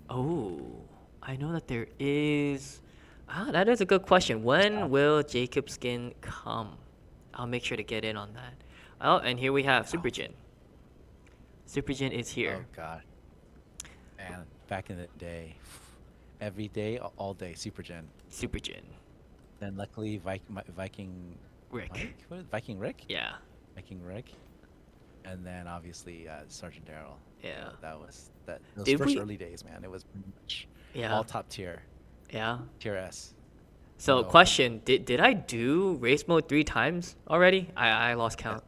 Oh, I know that there is. That is a good question. When will Jacob skin come? I'll make sure to get in on that. Oh, and here we have Super Jin. Super Jin is here. Oh God. Man, back in the day, every day, all day, Super Gen. Super Jin. Then luckily, Viking Rick. Mike? What? Viking Rick? Yeah. Viking Rick. And then obviously Sergeant Daryl. Yeah. Those Did first we- early days, man. It was pretty much Yeah. all top tier, Yeah. tier S. So, No. question: Did I do race mode 3 times already? I lost count.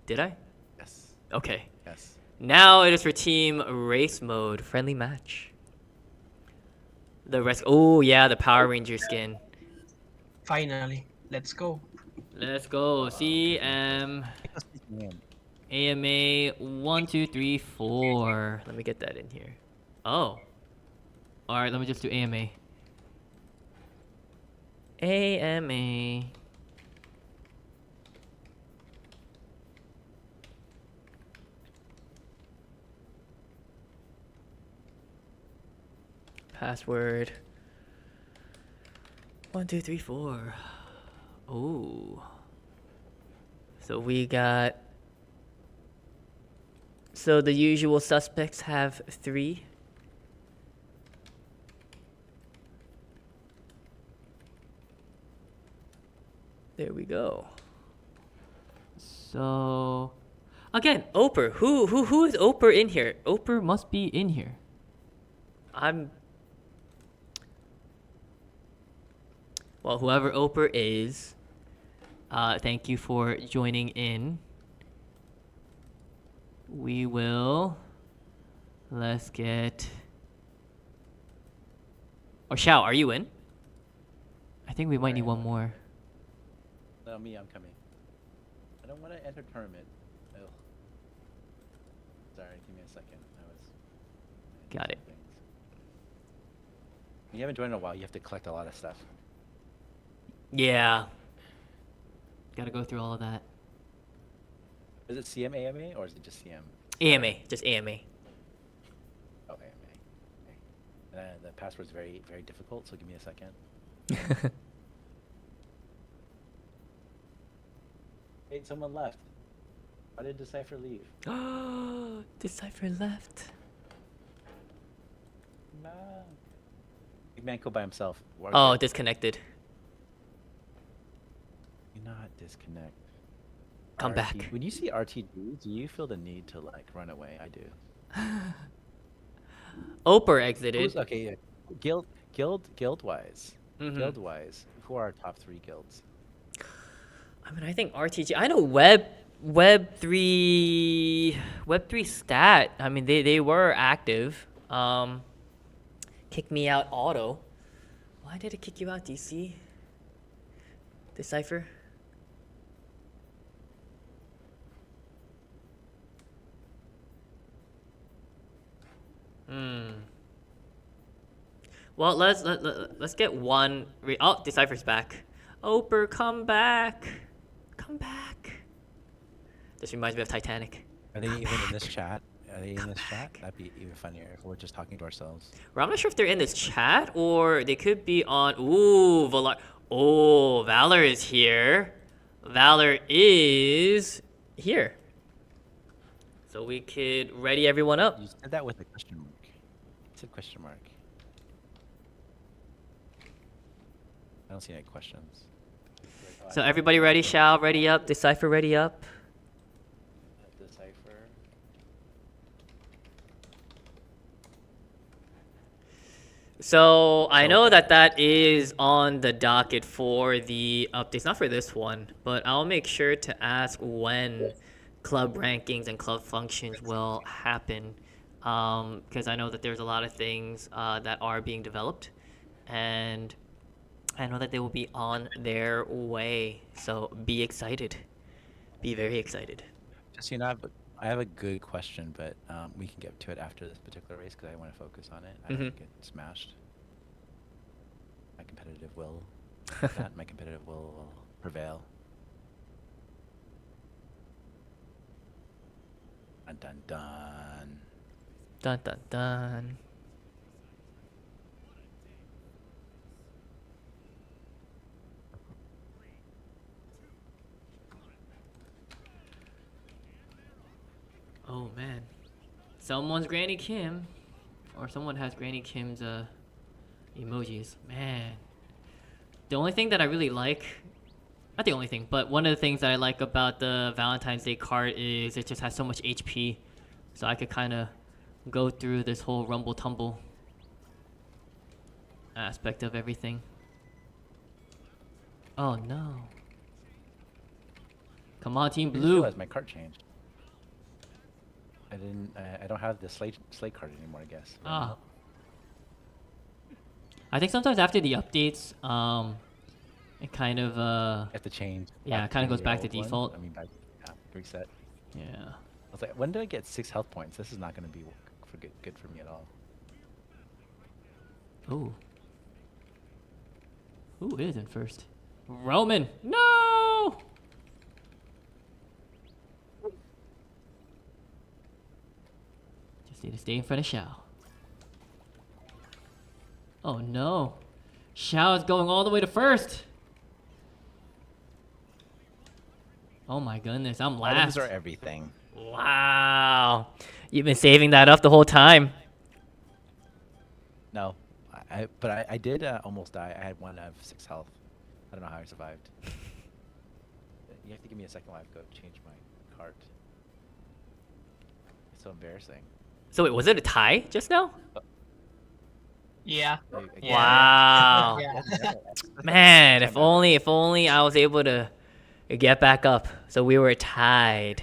Did I? Yes. Okay. Yes. Now it is for team race mode friendly match. The rest. Oh yeah, the Power Ranger skin. Finally, let's go. Let's go. CM AMA 1 2 3 4. Let me get that in here. Oh. All right. Let me just do AMA. AMA. Password 1 2 3 4. Oh. So we got. So the usual suspects have 3. There we go. So again, Oper. Who is Oper in here? Oper must be in here. Well, whoever Oper is, thank you for joining in. Let's get. Or Xiao, are you in? I think we might need one more. No, me, I'm coming. I don't want to enter tournament. Ugh. Sorry, give me a second. Got it. You haven't joined in a while. You have to collect a lot of stuff. Yeah. Gotta go through all of that. Is it CM AMA or is it just CM? AMA, just AMA. Oh, AMA. Okay. And then the that password's very, very difficult, so give me a second. Hey, someone left. Why did Decipher leave? Decipher left. No. Big man go by himself. Oh, disconnected. Do not disconnect. Come back. When you see RTD, do you feel the need to like run away? I do. Oper exited. Okay, yeah. Guild wise. Mhm. Guild wise, who are our top 3 guilds? I mean, I think RTG. I know Web3 stat. I mean, they were active. Kick me out auto. Why did it kick you out, DC? Decipher. Well, let's get one. Oh, Decipher's back. Oper, come back. Come back. This reminds me of Titanic. Are they even in this chat? Are they in this chat? That'd be even funnier if we're just talking to ourselves. Well, I'm not sure if they're in this chat or they could be on. Ooh, Valar. Oh, Valor is here. Valor is here. So we could ready everyone up. You said that with a question mark. You said question mark. I don't see any questions. So everybody ready? Shao, ready up. Decipher, ready up. Decipher. So I know that is on the docket for the updates, not for this one, but I'll make sure to ask when club rankings and club functions will happen, because I know that there's a lot of things that are being developed, and I know that they will be on their way. So be excited, be very excited. Just I have a good question, but we can get to it after this particular race because I want to focus on it. I don't get smashed. My competitive will prevail. Dun dun dun. Dun dun dun. Oh man, someone's Granny Kim, or someone has Granny Kim's emojis. Man, the only thing that I really like, not the only thing, but one of the things that I like about the Valentine's Day card is it just has so much HP, so I could kind of go through this whole rumble tumble aspect of everything. Oh no! Come on, Team I just Blue. realized my card changed. I don't have the slate card anymore, I guess. Ah. I think sometimes after the updates, it kind of You have to change. yeah, it kind of goes back to default. I mean, reset. Yeah. I was like, when did I get 6 health points? This is not going to be good for me at all. Ooh. Who is in first? Roman. No. Just need to stay in front of Shao. Oh no. Shao is going all the way to first. Oh my goodness, I'm last. Items are everything. Wow. You've been saving that up the whole time. No, but I did almost die. I had 1 out of 6 health. I don't know how I survived. You have to give me a second while I go change my cart. It's so embarrassing. So wait, was it a tie just now? Yeah. Yeah. Wow. Yeah. Man, if only I was able to get back up. So we were tied.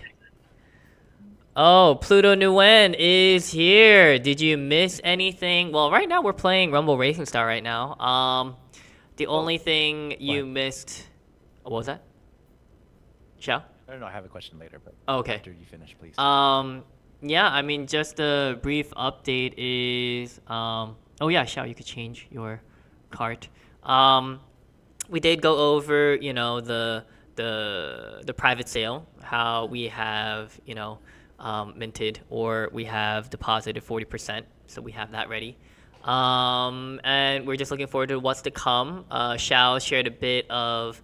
Oh, Pluto Nguyen is here. Did you miss anything? Well, right now we're playing Rumble Racing Star right now. The only thing you missed, what was that? Shao? I don't know. I have a question later, but Okay. after you finish, please. Yeah, I mean, just a brief update is, oh yeah, Shao, you could change your cart. We did go over, you know, the private sale, how we have, you know, minted or we have deposited 40%, so we have that ready. And we're just looking forward to what's to come. Shao shared a bit of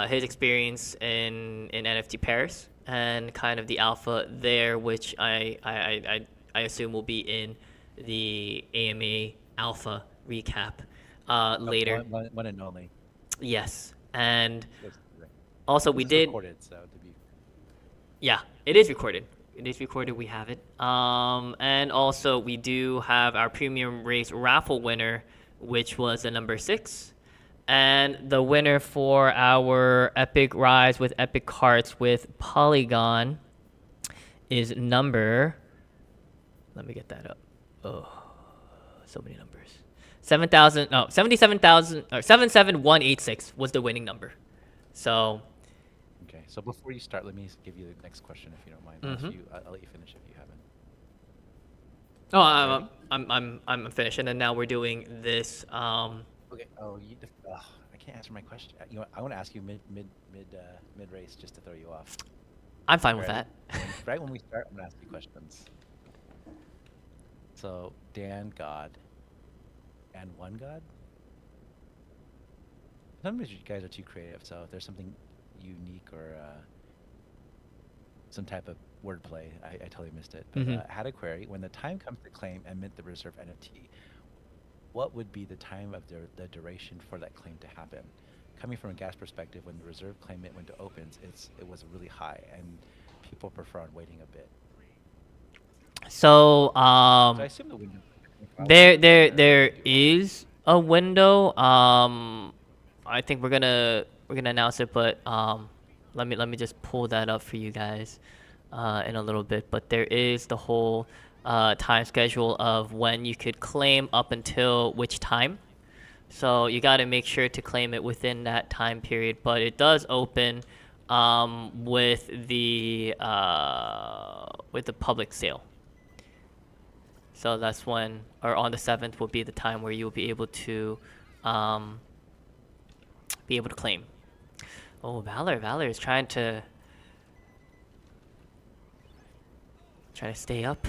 his experience in NFT Paris and kind of the alpha there, which I assume will be in the AMA alpha recap later. One and only. Yes, and Yes, right. also we This is did. recorded, so to be. Yeah, it is recorded. It is recorded. We have it. And also we do have our premium race raffle winner, which was the number 6, and the winner for our Epic Rise with Epic Karts with Polygon is number. Let me get that up. Oh, so many numbers. 77,000 or 77186 was the winning number. So. Okay, so before you start, let me give you the next question, if you don't mind. I'll let you finish if you haven't. Oh, I'm finished, and then now we're doing this. Okay. Oh, I can't answer my question. You know, I want to ask you mid race just to throw you off. I'm fine with Right. that. Right when we start, I'm gonna ask you questions. So Dan God and One God. Sometimes you guys are too creative. So if there's something unique or some type of wordplay, I totally missed it. But I had a query. When the time comes to claim and mint the reserve NFT, what would be the time of the duration for that claim to happen? Coming from a gas perspective, when the reserve claim mint window opens, it was really high, and people prefer on waiting a bit. So So I assume the window. there is a window. I think we're gonna announce it, but let me just pull that up for you guys in a little bit. But there is the whole time schedule of when you could claim up until which time. So you got to make sure to claim it within that time period. But it does open with the public sale. So that's when, or on the 7th, will be the time where you'll be able to claim. Oh, Valor is trying to stay up.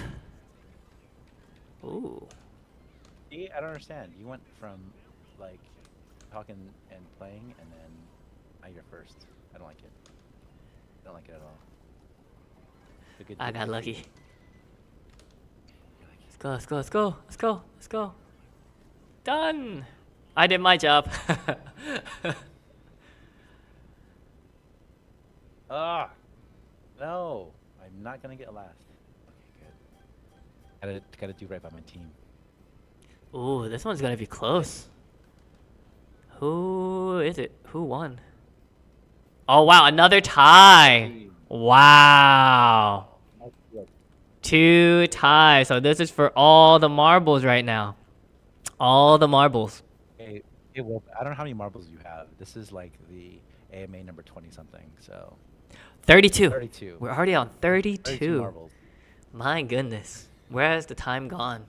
Ooh. See, I don't understand. You went from like talking and playing, and then now you're first. I don't like it. I don't like it at all. I got lucky. Let's go. Done. I did my job. No, I'm not gonna get last. Okay, good. Gotta do right by my team. Ooh, this one's gonna be close. Who is it? Who won? Oh wow, another tie. Wow. 2 ties. So this is for all the marbles right now. All the marbles. Hey, well, I don't know how many marbles you have. This is like the AMA number 20 something. So 32. 32. We're already on 32. 32 marbles. My goodness. Where has the time gone?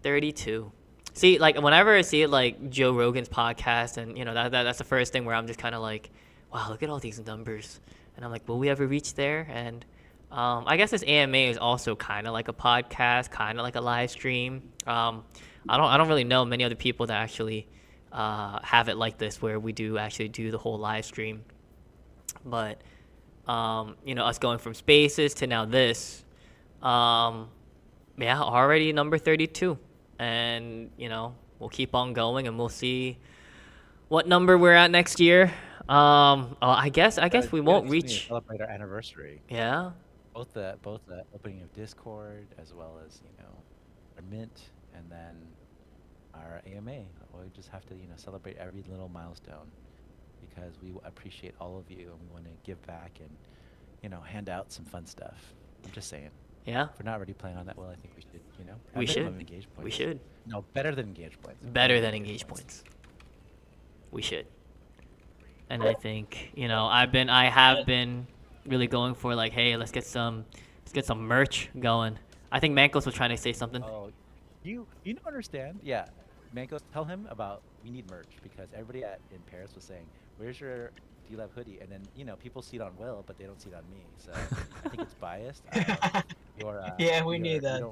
32. See, like whenever I see it, like Joe Rogan's podcast, and you know that's the first thing where I'm just kind of like, wow, look at all these numbers, and I'm like, will we ever reach there? And I guess this AMA is also kind of like a podcast, kind of like a live stream. I don't really know many other people that actually have it like this, where we do actually do the whole live stream. But you know, us going from spaces to now this, yeah, already number 32, and you know, we'll keep on going, and we'll see what number we're at next year. I guess we won't reach. Celebrate our anniversary. Yeah. Both the opening of Discord, as well as our mint, and then our AMA. We just have to celebrate every little milestone, because we appreciate all of you, and we want to give back and hand out some fun stuff. I'm just saying. Yeah. If we're not already playing on that well, I think we should We should. engage points. We should. No, better than engage points. Better than engage points. We should. And I think I have been really going for like, hey, let's get some merch going. I think Mankos was trying to say something. Oh, you don't understand? Yeah, Mankos, tell him about we need merch, because everybody in Paris was saying, "Where's your D-Lab hoodie?" And then people see it on Will, but they don't see it on me. So I think it's biased. Yeah, we need that.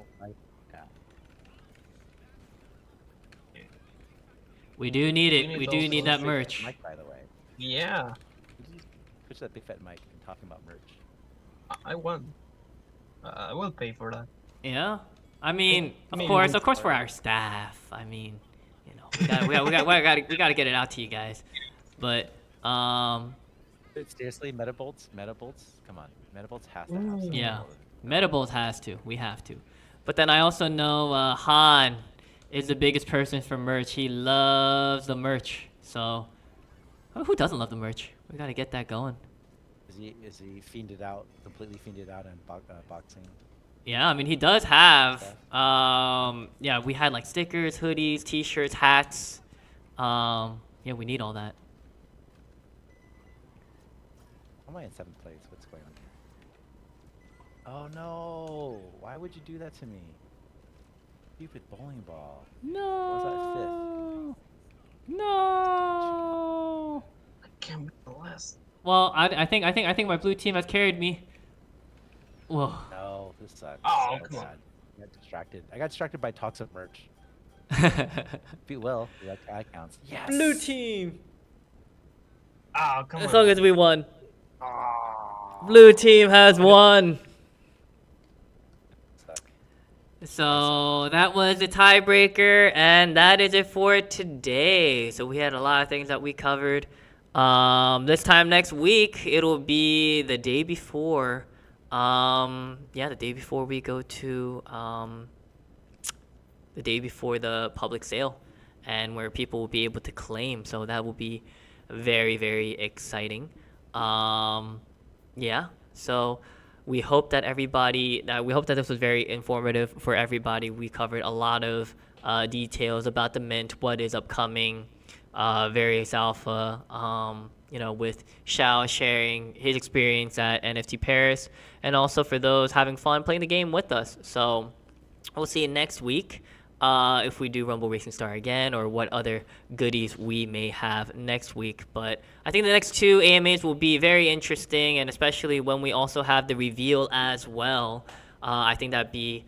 We do need We it. need We do those need that merch. Mike, by the way. Yeah, Switch that big fat mic and talking about merch. I want. I will pay for that. Yeah. I mean, of Maybe course, we- of course, for our staff. I mean, you know, we gotta get it out to you guys. But Dude, seriously, Metabolts, come on, Metabolts has to have some. yeah, sort of- Metabolts has to. We have to. But then I also know Han is the biggest person for merch. He loves the merch. So who doesn't love the merch? We gotta get that going. Is he fiended out, completely fiended out in boxing? Yeah, I mean he does have. Yeah, we had like stickers, hoodies, T-shirts, hats. Yeah, we need all that. How am I in 7th place? What's going on here? Oh no! Why would you do that to me? Stupid bowling ball. No. No. I can't be the last. Well, I think my blue team has carried me. Whoa. No, this sucks. Oh, So come on. sad. I got distracted by toxic merch. Be well. That counts. Yes. Blue team. Oh, come As on. long as we won. Oh. Blue team has won. Suck. So that was the tiebreaker, and that is it for today. So we had a lot of things that we covered. This time next week, it'll be the day before. The day before we go to the day before the public sale, and where people will be able to claim. So that will be very, very exciting. Yeah. So we hope that this was very informative for everybody. We covered a lot of details about the mint, what is upcoming, various alpha, with Shao sharing his experience at NFT Paris, and also for those having fun playing the game with us. So we'll see you next week if we do Rumble Racing Star again, or what other goodies we may have next week. But I think the next two AMAs will be very interesting, and especially when we also have the reveal as well. I think that'd be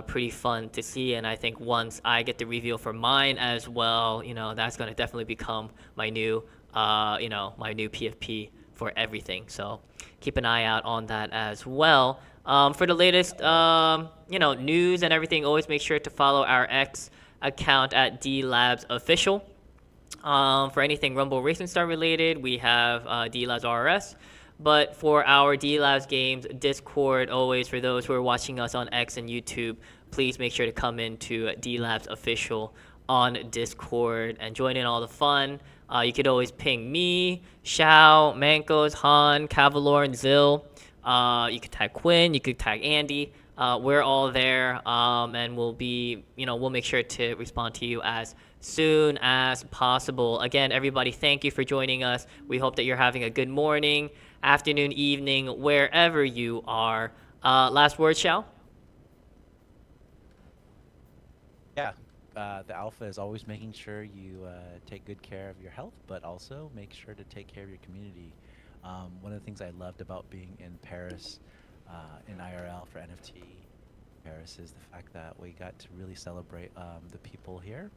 pretty fun to see, and I think once I get the reveal for mine as well, that's going to definitely become my new PFP for everything. So keep an eye out on that as well. For the latest, news and everything, always make sure to follow our X account at Delabs Official. For anything Rumble Racing Star related, we have Delabs RS. But for our Delabs Games Discord, always for those who are watching us on X and YouTube, please make sure to come into Delabs Official on Discord and join in all the fun. You could always ping me, Shao, Mankos, Han, Cavalor, and Zill. You could tag Quinn, you could tag Andy. We're all there, and we'll make sure to respond to you as soon as possible. Again, everybody, thank you for joining us. We hope that you're having a good morning, afternoon, evening, wherever you are. Last word, Shao? Yeah. The alpha is always making sure you take good care of your health, but also make sure to take care of your community. One of the things I loved about being in Paris, in IRL for NFT Paris, is the fact that we got to really celebrate the people here,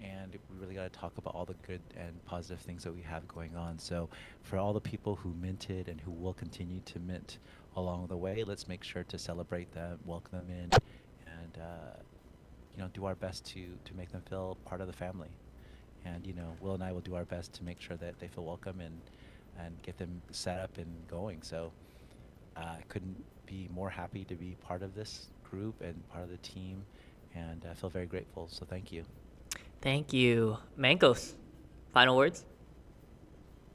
and we really got to talk about all the good and positive things that we have going on. So for all the people who minted and who will continue to mint along the way, let's make sure to celebrate them, welcome them in, and do our best to make them feel part of the family. And Will and I will do our best to make sure that they feel welcome and get them set up and going. So I couldn't be more happy to be part of this group and part of the team, and I feel very grateful. So thank you. Thank you. Mankos, final words?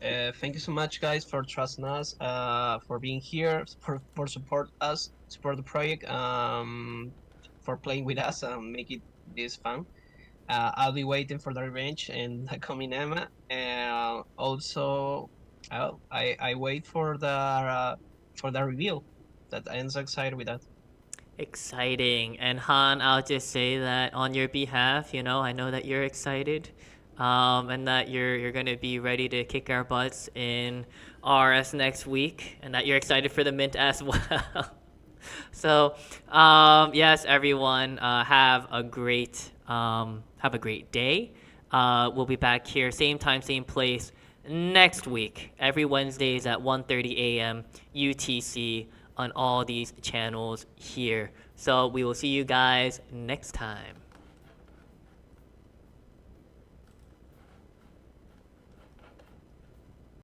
Thank you so much, guys, for trusting us, for being here, for support the project, for playing with us and make this fun. I'll be waiting for the revenge and the coming Emma. And also, I wait for the reveal. That I'm so excited with that. Exciting. And Han, I'll just say that on your behalf, I know that you're excited, and that you're going to be ready to kick our butts in RS next week, and that you're excited for the mint as well. So, yes, everyone, have a great day. We'll be back here, same time, same place, next week. Every Wednesdays at 1:30 a.m. UTC on all these channels here. So we will see you guys next time.